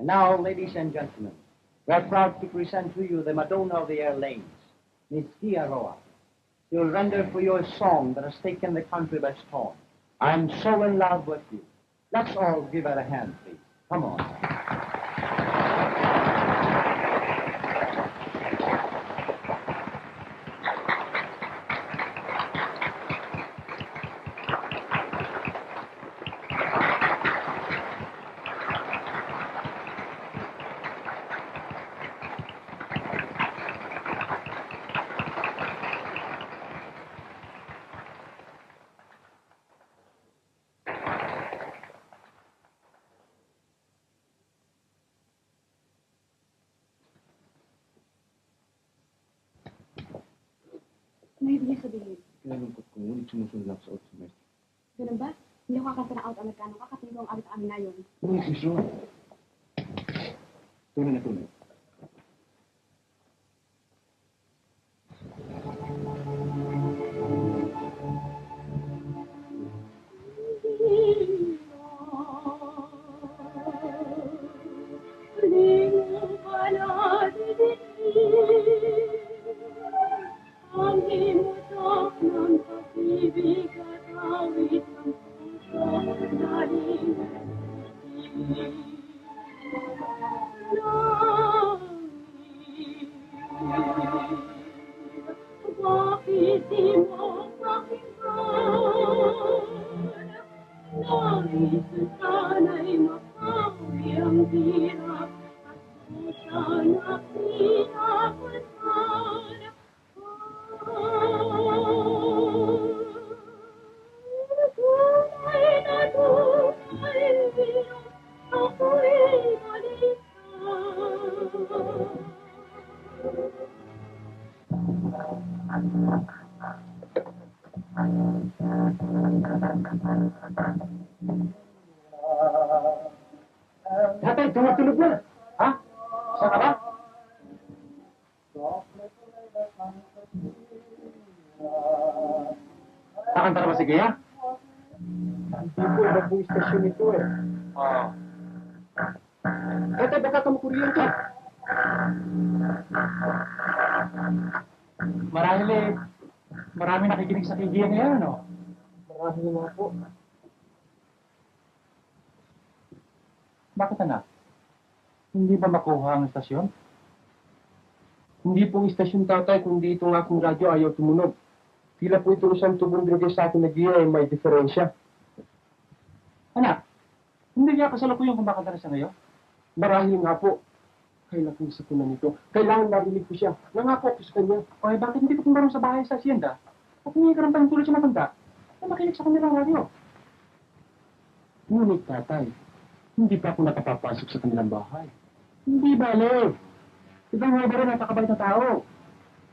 And now, ladies and gentlemen, we are proud to present to you the Madonna of the Air Lanes, Miss Gia Roa. She will render for you a song that has taken the country by storm. I'm so in love with you. Let's all give her a hand, please. Come on. ibig niyo sabihin? Kinalungkot ko, ngunit sumusunod lang sa oras semester. Ganun ba? Hindi ako kakanta ng out-Amerikano ka kasi ang awit amin na yun. Ngunit mismo. Tunay na tunay. Bakit di mo pakinggan? Nais sana'y makawi ang hirap at sana pinapansan. Tunay na tunay, ako'y balikan. Tatay, tumatulog na. Ha? Saan ka ba? Kakanta na ba si Gaya? Hindi po, iba pong istasyon ito eh. Oo. Tatay, baka kamukuryan ka. Marahil marami nakikinig sa Gaya ngayon, ano? Marahil nga po. Bakit anak? Hindi ba makuha ang istasyon? Hindi pong istasyon tatay, kundi itong aking radyo ayaw tumunog. Tila po itong isang tubong drogay sa akin na giya ay may diferensya. Anak, hindi niya kasalukuyang kumakanta na siya ngayon? Marahil nga po. Kailan kong isa ko na nito. Kailangan marinig ko siya. Nangako ko sa kanya. O bakit hindi ko pumarong sa bahay sa asyenda? At hindi ka rin tulad siya matanda? Na makinig sa kanilang radyo. Ngunit tatay, hindi pa ako nakapapasok sa kanilang bahay. Hindi bale. Ibang nga ba rin napakabait na tao?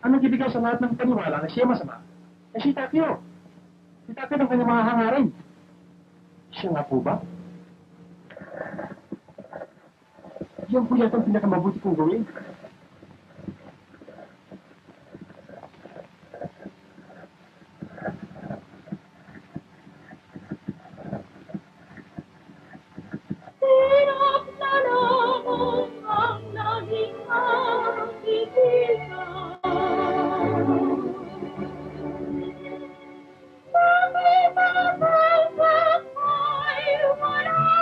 Anong ibigay sa lahat ng paniwala na siya masama? Eh si Takyo. Si Takyo ng kanyang mga hangarin. Siya nga po ba? Yan po yata ang pinakamabuti kong gawin. Hirap na lamang ang naging mabibigan. Bakit ang bangkak ay walang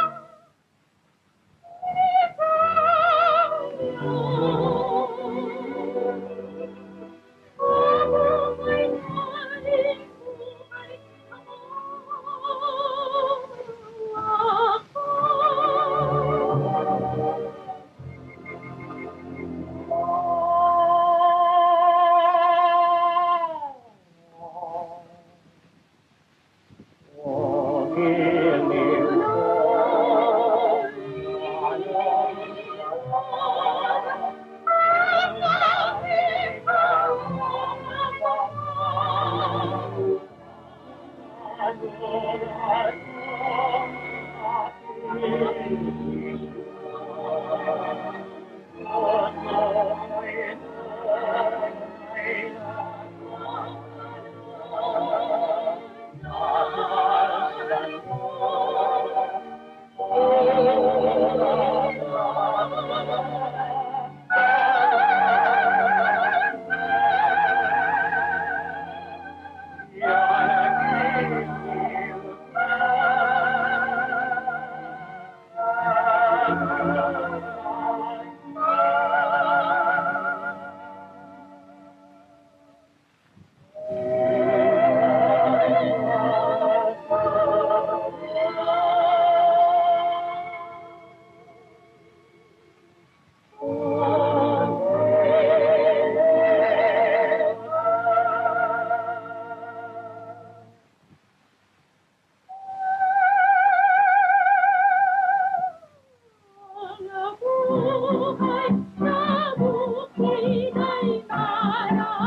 buhay na bukid ay maralita.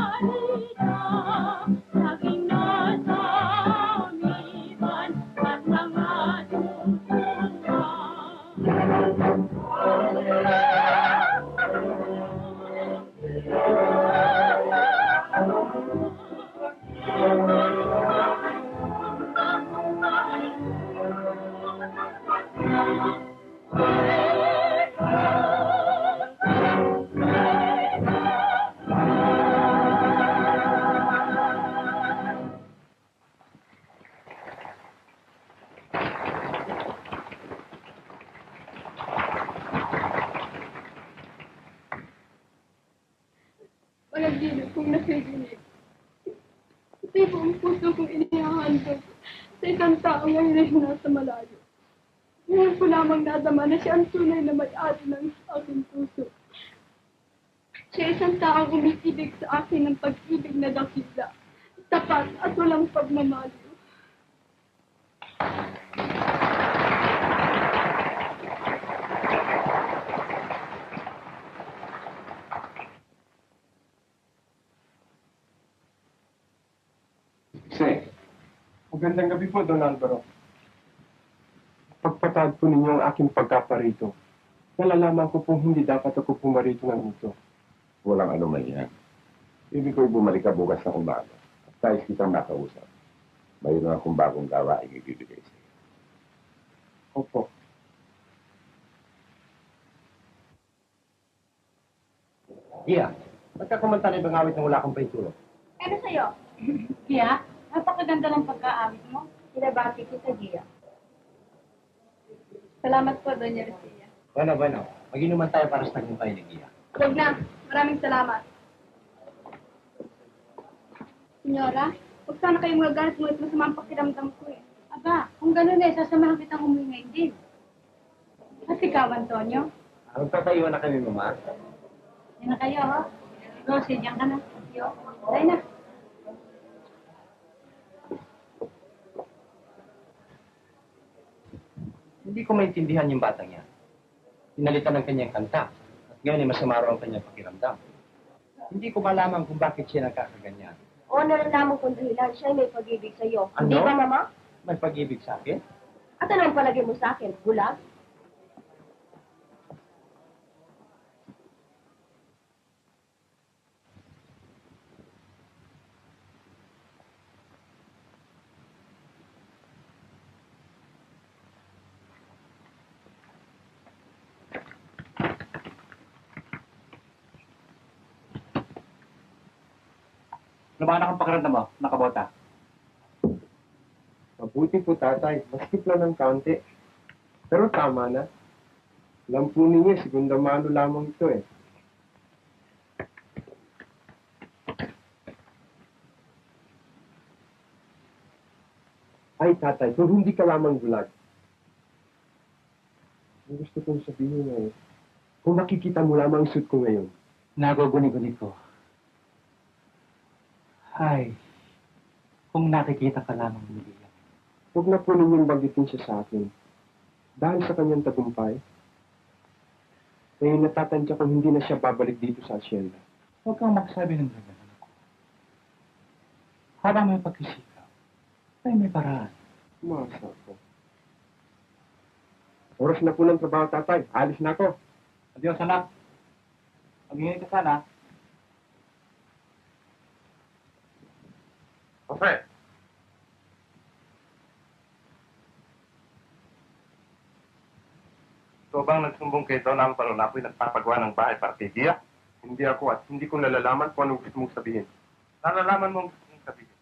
malayo kong nakikinig. Ito'y buong puso kong inihahandog sa isang tao ngayon ay nasa malayo. Ngayon ko lamang nadama na siya ang tunay na may-ari ng aking puso. Siya isang taong umiibig sa akin ng pag-ibig na dakila, tapat at walang pagmamaliw. Magandang gabi po, Don Alvaro. Pagpatawad po ninyo ang aking pagkaparito. Nalalaman ko pong hindi dapat ako pumarito ng ito. Walang anuman yan. Ibig ko'y bumalik ka bukas ng umaga. At tayo kitang nakausap. Mayroon akong bagong gawaing ibibigay sa'yo. Opo. Gia, ba't ka kumanta na ibang awit na wala kang paitulog? Ano sa'yo? Kaya, napakaganda ng pagkaawit mo. Pinabati kita, Gia. Salamat po, Doña Lucia. Bueno. Mag-inuman tayo para sa tagumpay ni Gia. Huwag na. Maraming salamat. Senyora, huwag sana kayong magalit mo ito sa mga pakiramdam ko eh. Aba, kung gano'n eh, sasamahan kitang umuwi ngayon din. At ikaw, Antonio? Magpapaiwan na kami, Mama. Yan na kayo, ho? Rosie, diyan ka na. Yo, tayo na. Hindi ko maintindihan yung batang yan. Pinalitan ng kanyang kanta. At ngayon ay masama raw ang kanyang pakiramdam. Hindi ko malaman kung bakit siya nagkakaganyan. Oo, nalalaman kong dahilan. Siya ay may pag-ibig sa'yo. Ano? Hindi ba, Mama? May pag-ibig sa akin? At ano ang palagay mo sa akin? Bulag? Lumana kang pakiramdam mo, nakabota. Mabuti po, tatay. Maskip lang ng kaunti. Pero tama na. Alam po ninyo, segunda mano lamang ito eh. Ay, tatay, kung hindi ka lamang bulag. Ang gusto kong sabihin ay, kung makikita mo lamang ang suit ko ngayon, Naguguni-guni ko. Ay, kung nakikita ka lamang ni Gia. huwag na po ninyong banggitin siya sa akin. Dahil sa kanyang tagumpay, ay natatantya kung hindi na siya babalik dito sa asyenda. Huwag kang magsabi ng ganyan ako. Habang may pagkisikaw, ay may paraan. Umasa ko. Oras na po ng trabaho, tatay. Alis na ako. Adios, anak. Mag-ingat ka sana. Jose! Ito bang nagsumbong kay Don Alvaro na ako'y nagpapagawa ng bahay para kay Gia? Hindi ako at hindi ko nalalaman kung anong gusto mong sabihin. Nalalaman mong gusto mong sabihin.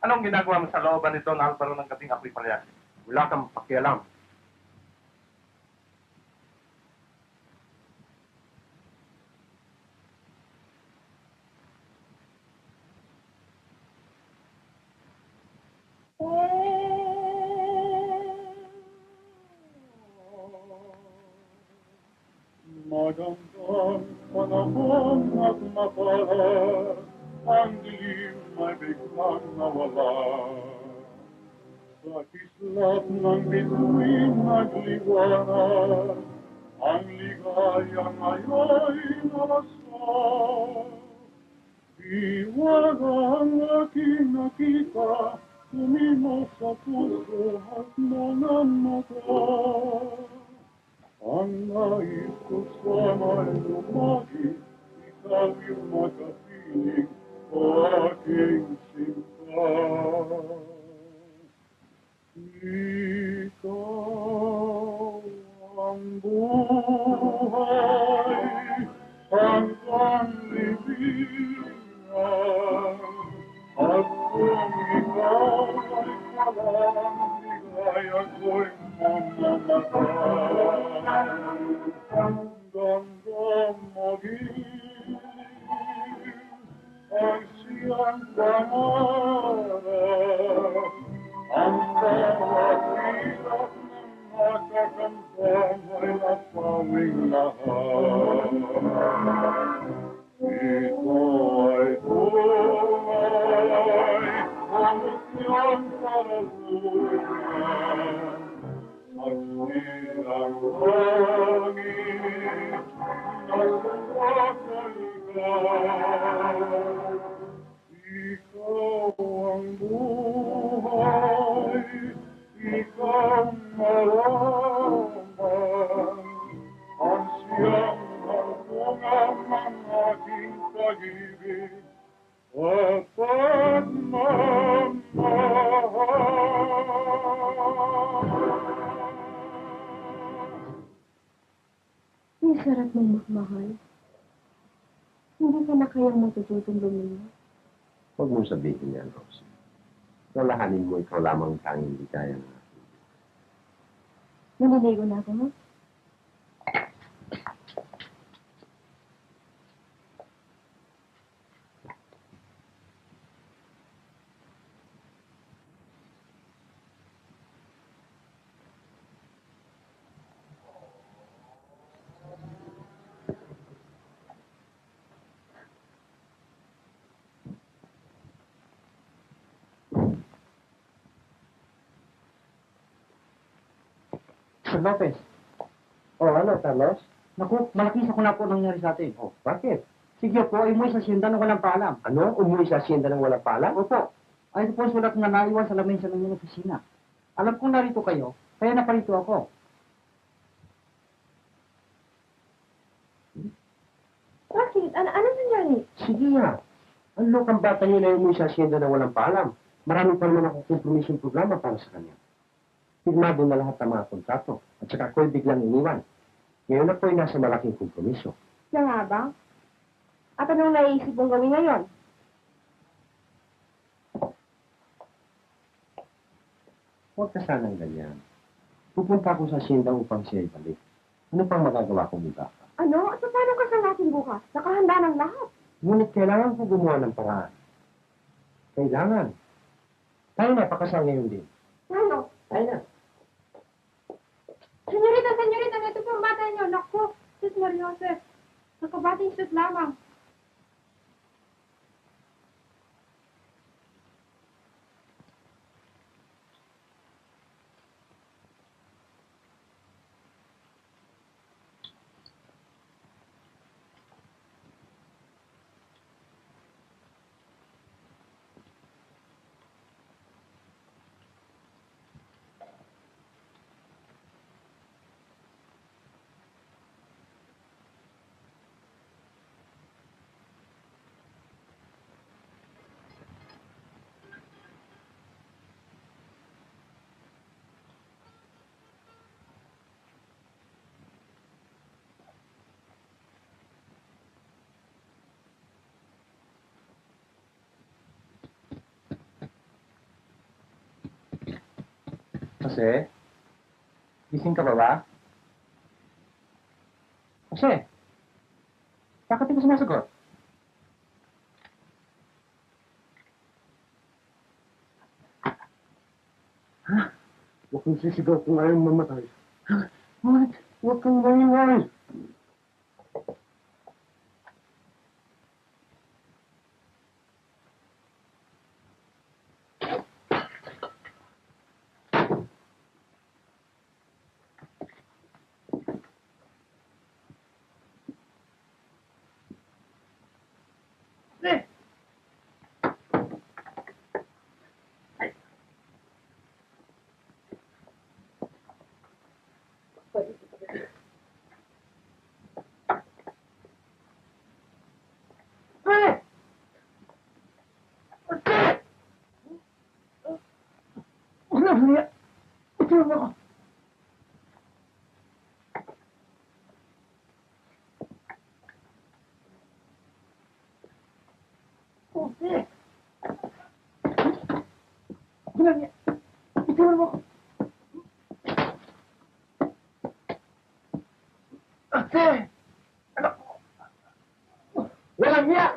Anong ginagawa mo sa looban ni Don Alvaro ng gabing ako'y palayas? Wala kang pakialam. Magandang panahon at mapalad, ang dilim ay biglang nawala. Sa kislap ng bituin nagliwanag, ang ligaya ngayon'y nawasak. Iwaga ang aking nakita, tumimos sa puso at mga mata. Ang nais ko sana'y lumagis, ikaw yung makapiling o aking sinta. Ikaw ang buhay, hanggang libingan, at kung ikaw ay walang ligaya ko'y mamamatay. Hanggang maging ay siyang pangarap. Ang bawat hirap ng nakakamtan ay napawing lahat. Ito ay tunay, ngunit niyang karasuyan. Magsilang langit, nasuwasan ikaw. Ikaw ang buhay, ikaw ang maraman, ang siyang hanggang ng aking pag-ibig at pagmamahal. Ang sarap mong magmahal. Hindi ka na kayang matututong lumingo. Huwag mong sabihin yan, Rose. Lalahanin mo ikaw lamang tanging hindi kaya ng aking Diyos. Naliligo na ako, no? Sir Lopez, Ano, Carlos? naku, malaki sa kuna po nangyari sa atin. Bakit? Sige po, ay umuwi sa siyenda nang walang paalam. Ano? Umuwi sa asyenda ng walang pala? Opo, ay po sulat na naiwan sa lamesa ng inyong opisina. Alam kong narito kayo, kaya naparito ako. Bakit? Ano nangyari? Sige nga. Ang lokang bata niyo na umuwi sa asyenda ng walang paalam. Marami pa naman akong kompromisyong programa para sa kanya. Pirmado na lahat ng mga kontrato at saka ako'y biglang iniwan. Ngayon ako'y nasa malaking kompromiso. Siya nga ba? At anong naisip mong gawin ngayon? Huwag ka sanang ganyan. Pupunta ako sa asyenda upang siya ibalik. Ano pang magagawa ko mula ka? Ano? At paano ka sa natin bukas? Nakahanda ng lahat. Ngunit kailangan ko gumawa ng paraan. Kailangan. Tayo na, pakasal ngayon din. Ano? Tayo na. Senyorita, ito po ang bata niyo. Naku, Sis Mariose. Nakabating shoot lamang. Jose? Gising ka ba? Jose? Bakit di ka sumasagot? Ha? Huwag kang sisigaw kung ayaw mamatay. Huwag kang maingay. Walang niya!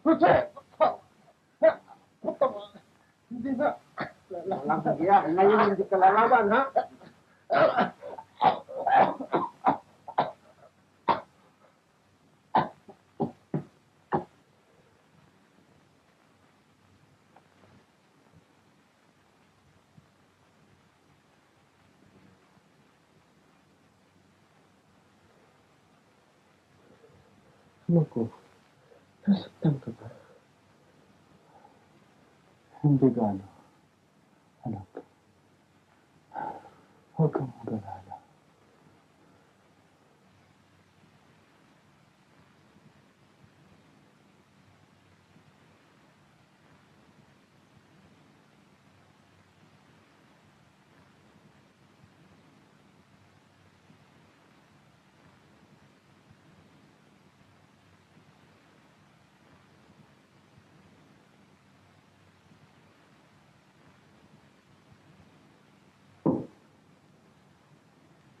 Jose! Puta mo! Hindi na! Walang kaya. Ngayon hindi ka lalaban, ha? Naku, nasaktan ka ba? Hindi gaano, anak. Huwag kang mag-alala.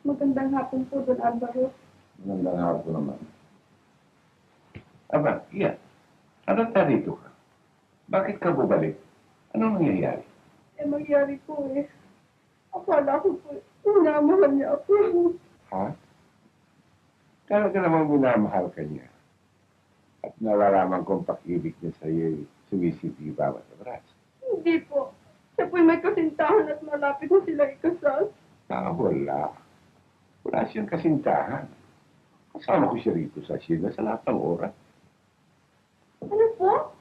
Magandang hapon po, Don Alvaro. Magandang hapon naman. Aba, iya. Ano narito ka? Bakit ka bubalik? Anong nangyayari? Mangyari po akala ko po, minamahal niya ako. Ha? Talaga namang minamahal ka niya. At nalalaman kong pag-ibig niya sa iyo sumisiti bawat oras. Hindi po. Siya po'y may kasintahan at malapit na sila ikasal. Wala. Wala siyang kasintahan. Kasama ko siya rito sa Sina sa lahat ng oras. Ano po?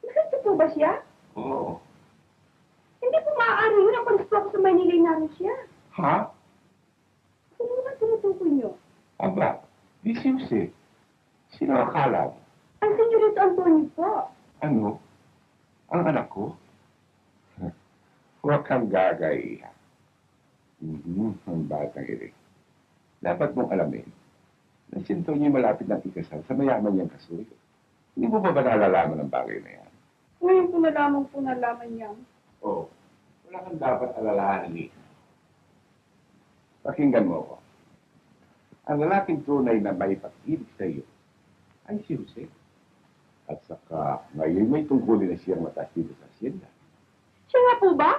Nakita po ba siya? Oo. Hindi po maaari yun. Ang palis po ako sa Maynila namin siya. Ha? Sino ba tinutukoy niyo? Aba, di Susie. Sino akala mo? Ang Senyorito Antonio po. Ano? Ang anak ko? Huwag kang gagaya. Ang batang iri. Dapat mong alamin na si Antonio malapit ng ikasal sa mayaman niyang kasuyo. Hindi mo ba nalalaman ang bagay na yan? Ngayon po nalaman niya. Oo. Wala kang dapat alalahanin. Pakinggan mo ako. Ang lalaking tunay na may pag-ibig sa iyo ay si Jose. At saka ngayon may tungkulin na siyang mataas dito sa asyenda. Siya nga po ba?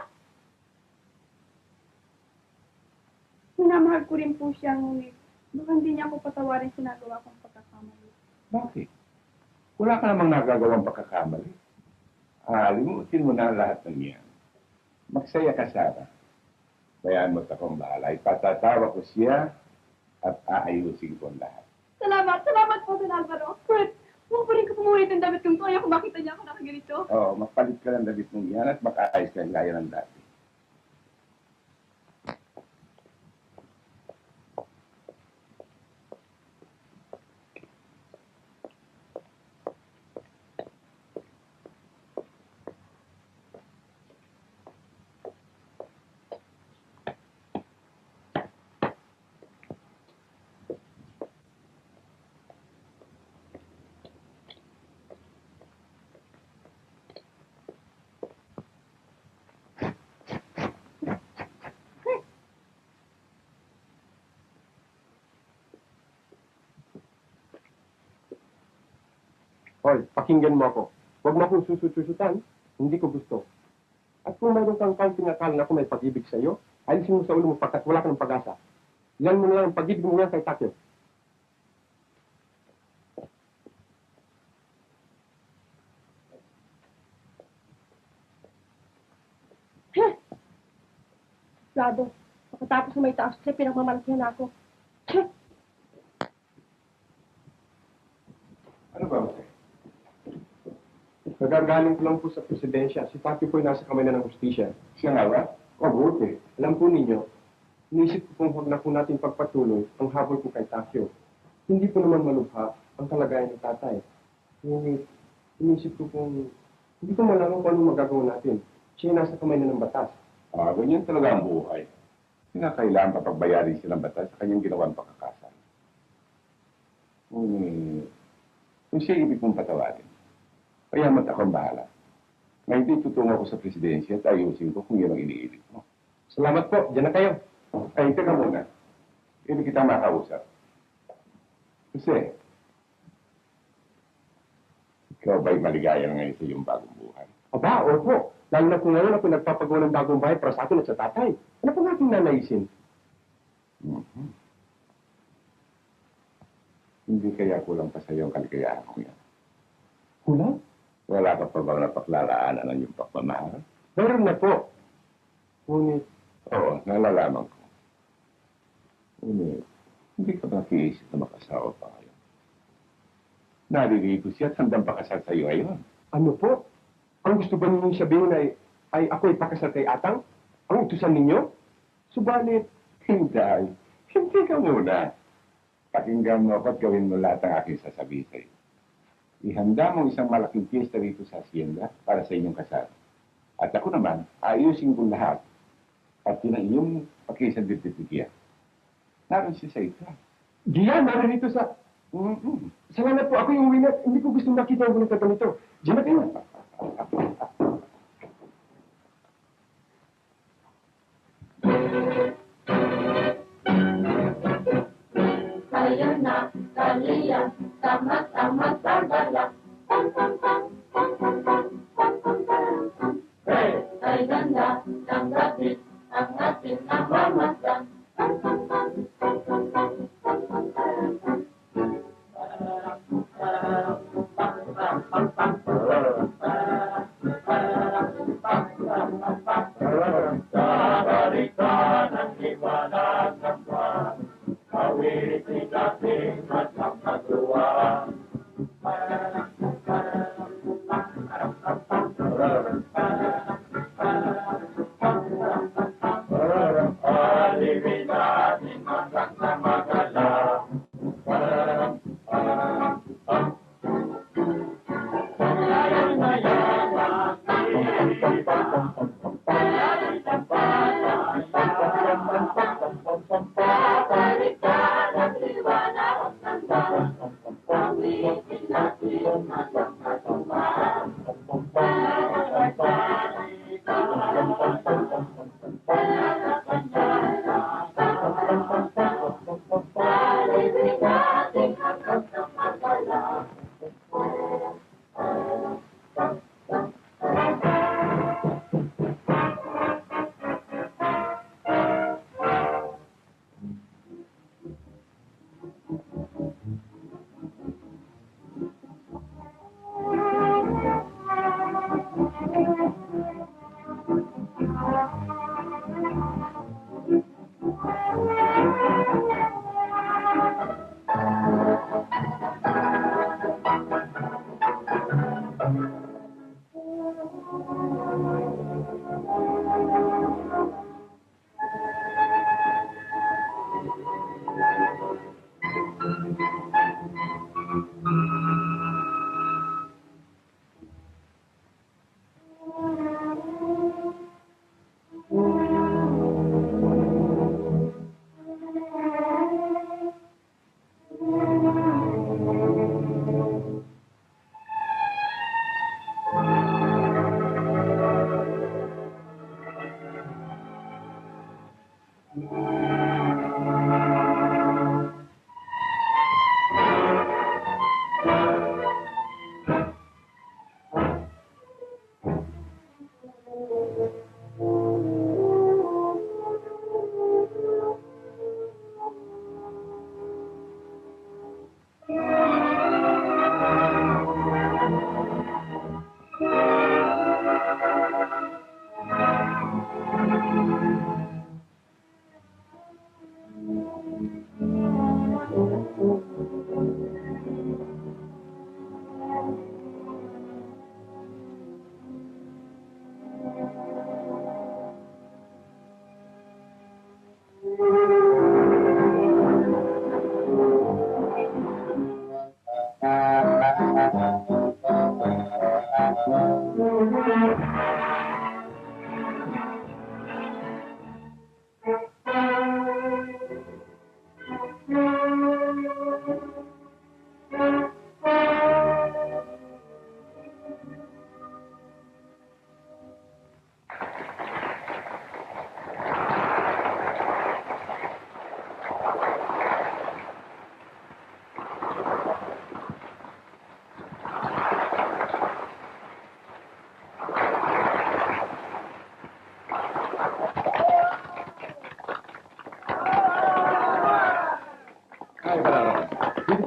Minamahal ko rin po siya, ngunit baka hindi niya ako patawarin sinagawa kong pagkakamali. Bakit? Wala ka namang nagagawang pagkakamali. Limutin mo na lahat ng yan. Magsaya ka sana. Bayaan mo akong bahala. Ipatatawa ko siya at aayusin ko ang lahat. Salamat po, Don Alvaro. Kurt, huwag pa rin ko pumulit ang damit kong to. Ayaw ko makita niya ako nakaganito. Oo, magpalit ka ng damit mong yan at makaayos ka gaya ng dati. Hoy, pakinggan mo ako. Huwag mo akong susut-susutan. Hindi ko gusto. At kung mayroon kang kaunting akala na ako may pag-ibig sa iyo, alisin mo sa ulo mo pagkat wala ka ng pag-asa. Ilan mo na lang ang pag-ibig mo yan kay Takyo. Lado, pagkatapos na may taas siya, pinagmamalakihan ako. Ano ba, Jose? Nagagaling ko lang po sa presidensya. Si Takyo po ay nasa kamay na ng hustisya. Siya nga ba? Mabuti. Alam po ninyo, inisip ko pong huwag na po natin pagpatuloy ang habol ko kay Takyo. Hindi po naman malubha ang kalagayan ng tatay. Ngunit, inisip ko pong hindi ko malaman kung anong magagawa natin. Siya ay nasa kamay na ng batas. Ganyan talaga ang buhay. Kinakailangan papagbayarin siya ng batas sa kanyang ginawang pagkakasal. Kung siya ibig mong patawarin, kaya akong bahala. Ngayon tutungo ako sa presidensya at ayusin ko kung yan ang iniibig mo. Salamat po. Diyan na kayo. Ay, teka muna. Ibig kita makausap. Kasi, Ikaw ba'y maligaya na ngayon sa iyong bagong buhay? Aba, opo. Lalo na kung ngayon ako nagpapagawa ng bagong bahay para sa akin at sa tatay. Ano pa natin nanaisin? Mhm. Hindi kaya kulang pa sa iyong kaligayahan ko yan. Kulang? Wala ka pa bang napaklalaanan ng iyong pagmamahal? Meron na po. Ngunit, Oo, nalalaman ko. Ngunit, hindi ka ba nakiisip na makasawa pa ngayon? Naririgo siya at handang pakasal sa iyo ngayon. ano po? Ang gusto ba ninyong sabihin ay ako'y pakasal kay Atang? Ang utusan ninyo? Subalit, Hindi. Hindi ka muna. Pakinggan mo ako at gawin mo lahat ng aking sasabihin sa iyo. Ihanda mo isang malaking piyesta rito sa hacienda para sa inyong kasal. At ako naman, ayusin ko lahat. Pati na inyong pakisang dibdibigyan. Naroon siya sa ito. Gian, naririto sa... Salamat po, ako yung uwi na. Hindi ko gusto makita yung ganito ganito. Diyan na kayo. Ayun na, kaliyan, sama-sama tagala. Pam, pam, pam, pam, pam, pam, pam, pam, pam, pam. Hey! Ay ganda ng gabi, ang ating namamasan. Pam, pam, pam, pam, pam, pam, pam, pam, pam, pam. Babalikan ang liwanag ng buwan. Awitin natin at ang katuwa. Alipin natin hanggang sa magala. Ngayon na yan babalikan ang liwanag ng buwan. Awitin natin hanggang katuwa. Alipin natin hanggang sa magala.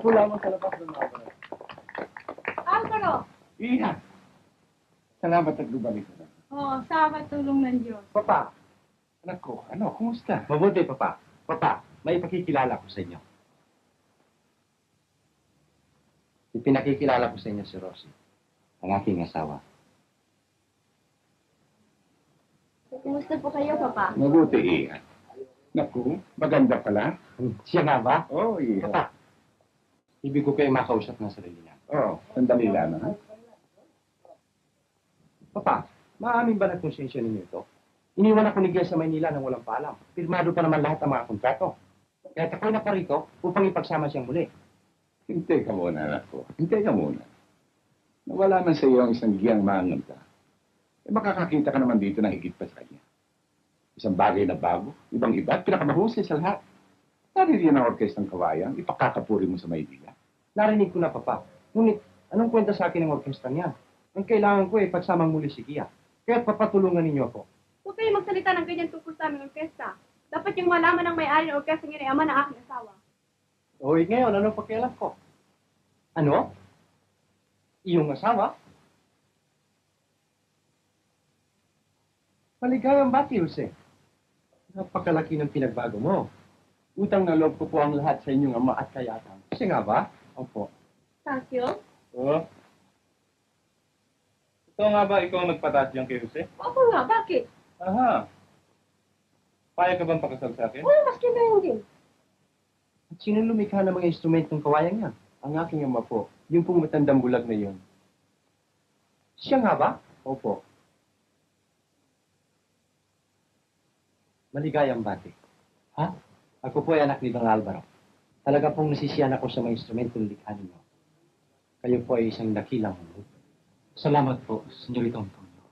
po lamang sa labas ng mga barat. Alvaro! Iha! Salamat at lumalik ka na. Oh, sama tulong ng Diyos. Papa, Anak ko, ano, kumusta? mabuti, Papa. Papa, may ipakikilala ko sa inyo. Ipinakikilala ko sa inyo si Rosie, ang aking asawa. Kumusta po kayo, Papa? Mabuti, Iha. Naku, maganda pala. Siya nga ba? Oo, Iha. Papa, ibig ko kayo makausap ng sarili niya. Oo, sandali lang, ha? Papa, maamin ba na konsensya ninyo ito? Iniwan ako ni Gil sa Maynila nang walang paalam. Pirmado pa naman lahat ng mga kontrato. Kaya ako'y na pa rito upang ipagsama siyang muli. Hintay ka muna, anak ko. Hintay ka muna. Nawala man sa iyo ang isang giyang manganta. Eh, makakakita ka naman dito na higit pa sa kanya. Isang bagay na bago, ibang-iba, at pinakamahusay sa lahat. Naririyan ang orkestrang kawayan, ipakakapuri mo sa Maynila. Narinig ko na, Papa. Ngunit, anong kwenta sa akin ng orkestra niya? Ang kailangan ko ay pagsamang muli si Gia. Kaya papatulungan ninyo ako. Huwag kayo magsalita ng ganyan tungkol sa aming orkestra. Dapat yung malaman ng may-ari ng orkestra ngayon ay ama ng aking asawa. Hoy, ngayon, anong pakialam ko? Ano? Iyong asawa? Maligayang bati, Jose. Napakalaki ng pinagbago mo. Utang na loob ko po ang lahat sa inyong ama at kayatang. Kasi nga ba? Opo. Thank you. Oo. Ito nga ba ikaw ang nagpataas diyan kay Jose? Opo nga, bakit? Aha. Payag ka bang pakasal sa akin? Wala, maski na yun din. At sino lumikha ng mga instrumentong kawayan niya? Ang aking ama po, yung pong matandang bulag na yun. Siya nga ba? Opo. Maligayang bati. Ha? Ako po ay anak ni Don Alvaro. Talaga pong nasisiyan ako sa mga instrumentong likha ninyo. Kayo po ay isang dakilang mundo. Salamat po, Senyorito Antonio.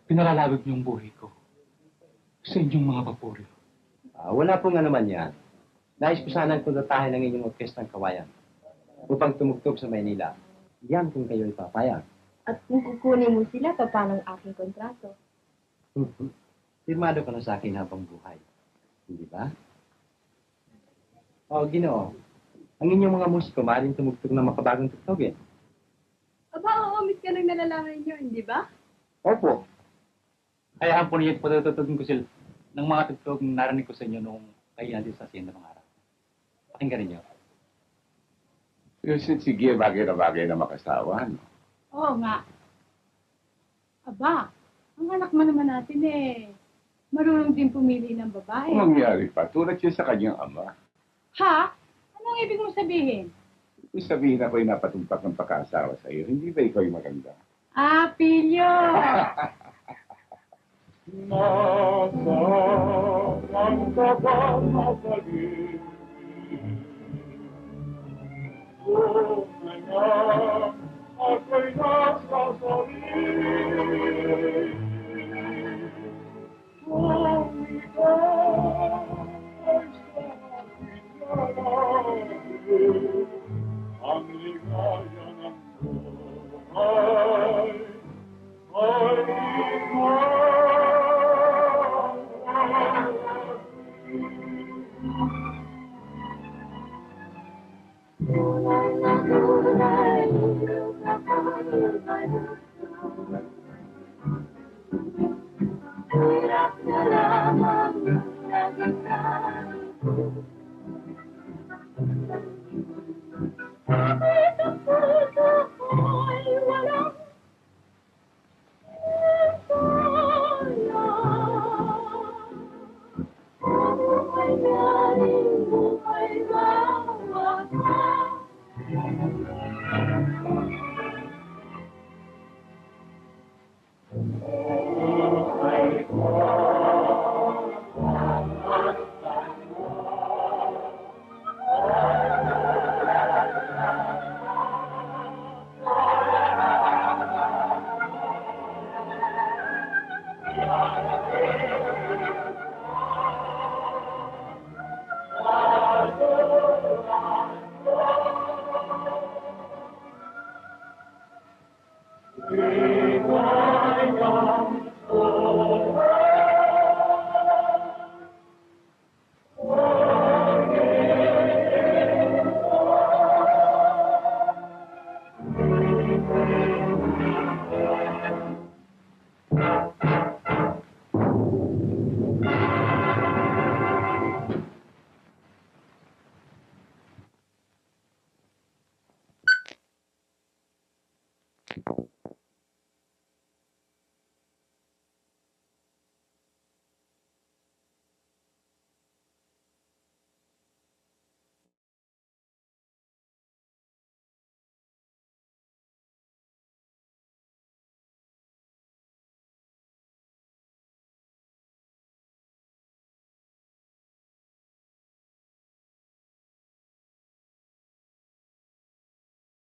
Pinalalawig niyo ang buhay ko sa inyong mga papuri. Wala pong naman yan. Nais ko sanang kundatahin ng inyong orkestrang kawayan upang tumugtog sa Maynila. Yan kung kayo ipapayag. At kung kukunin mo sila, paano ang aking kontrato? Firmado ka na sa akin habang buhay. Hindi ba? Ginoo. Ang inyong mga musiko maaaring tumugtog ng makabagong tugtogin. Aba, oo, miss ka nang nalalaman niyo, hindi ba? Opo. Hayaan po niyo at patutugin ko sila ng mga tugtog na narinig ko sa inyo noong kayo natin sa Hacienda ng araw. Pakinggan ninyo. Kasi sige, bagay na makasawa, no? Oo nga. Aba, ang anak mo naman natin marunong din pumili ng babae. Ang mangyari pa, tulad siya sa kanyang ama. Ha? Anong ibig mo sabihin? Kung sabihin ako'y napatumpak ng pagkaasawa sa iyo, hindi ba ikaw yung maganda? Pilyo! Nasarang ka ba masalim? Tumayang ako'y nasasalim. Kung ikaw ay sa aking lalaki, ang ligaya ng buhay ay ikaw. Hirap na lamang naging kahit ang puso ko'y walang sala. Ang buhay namin buhay mawawala.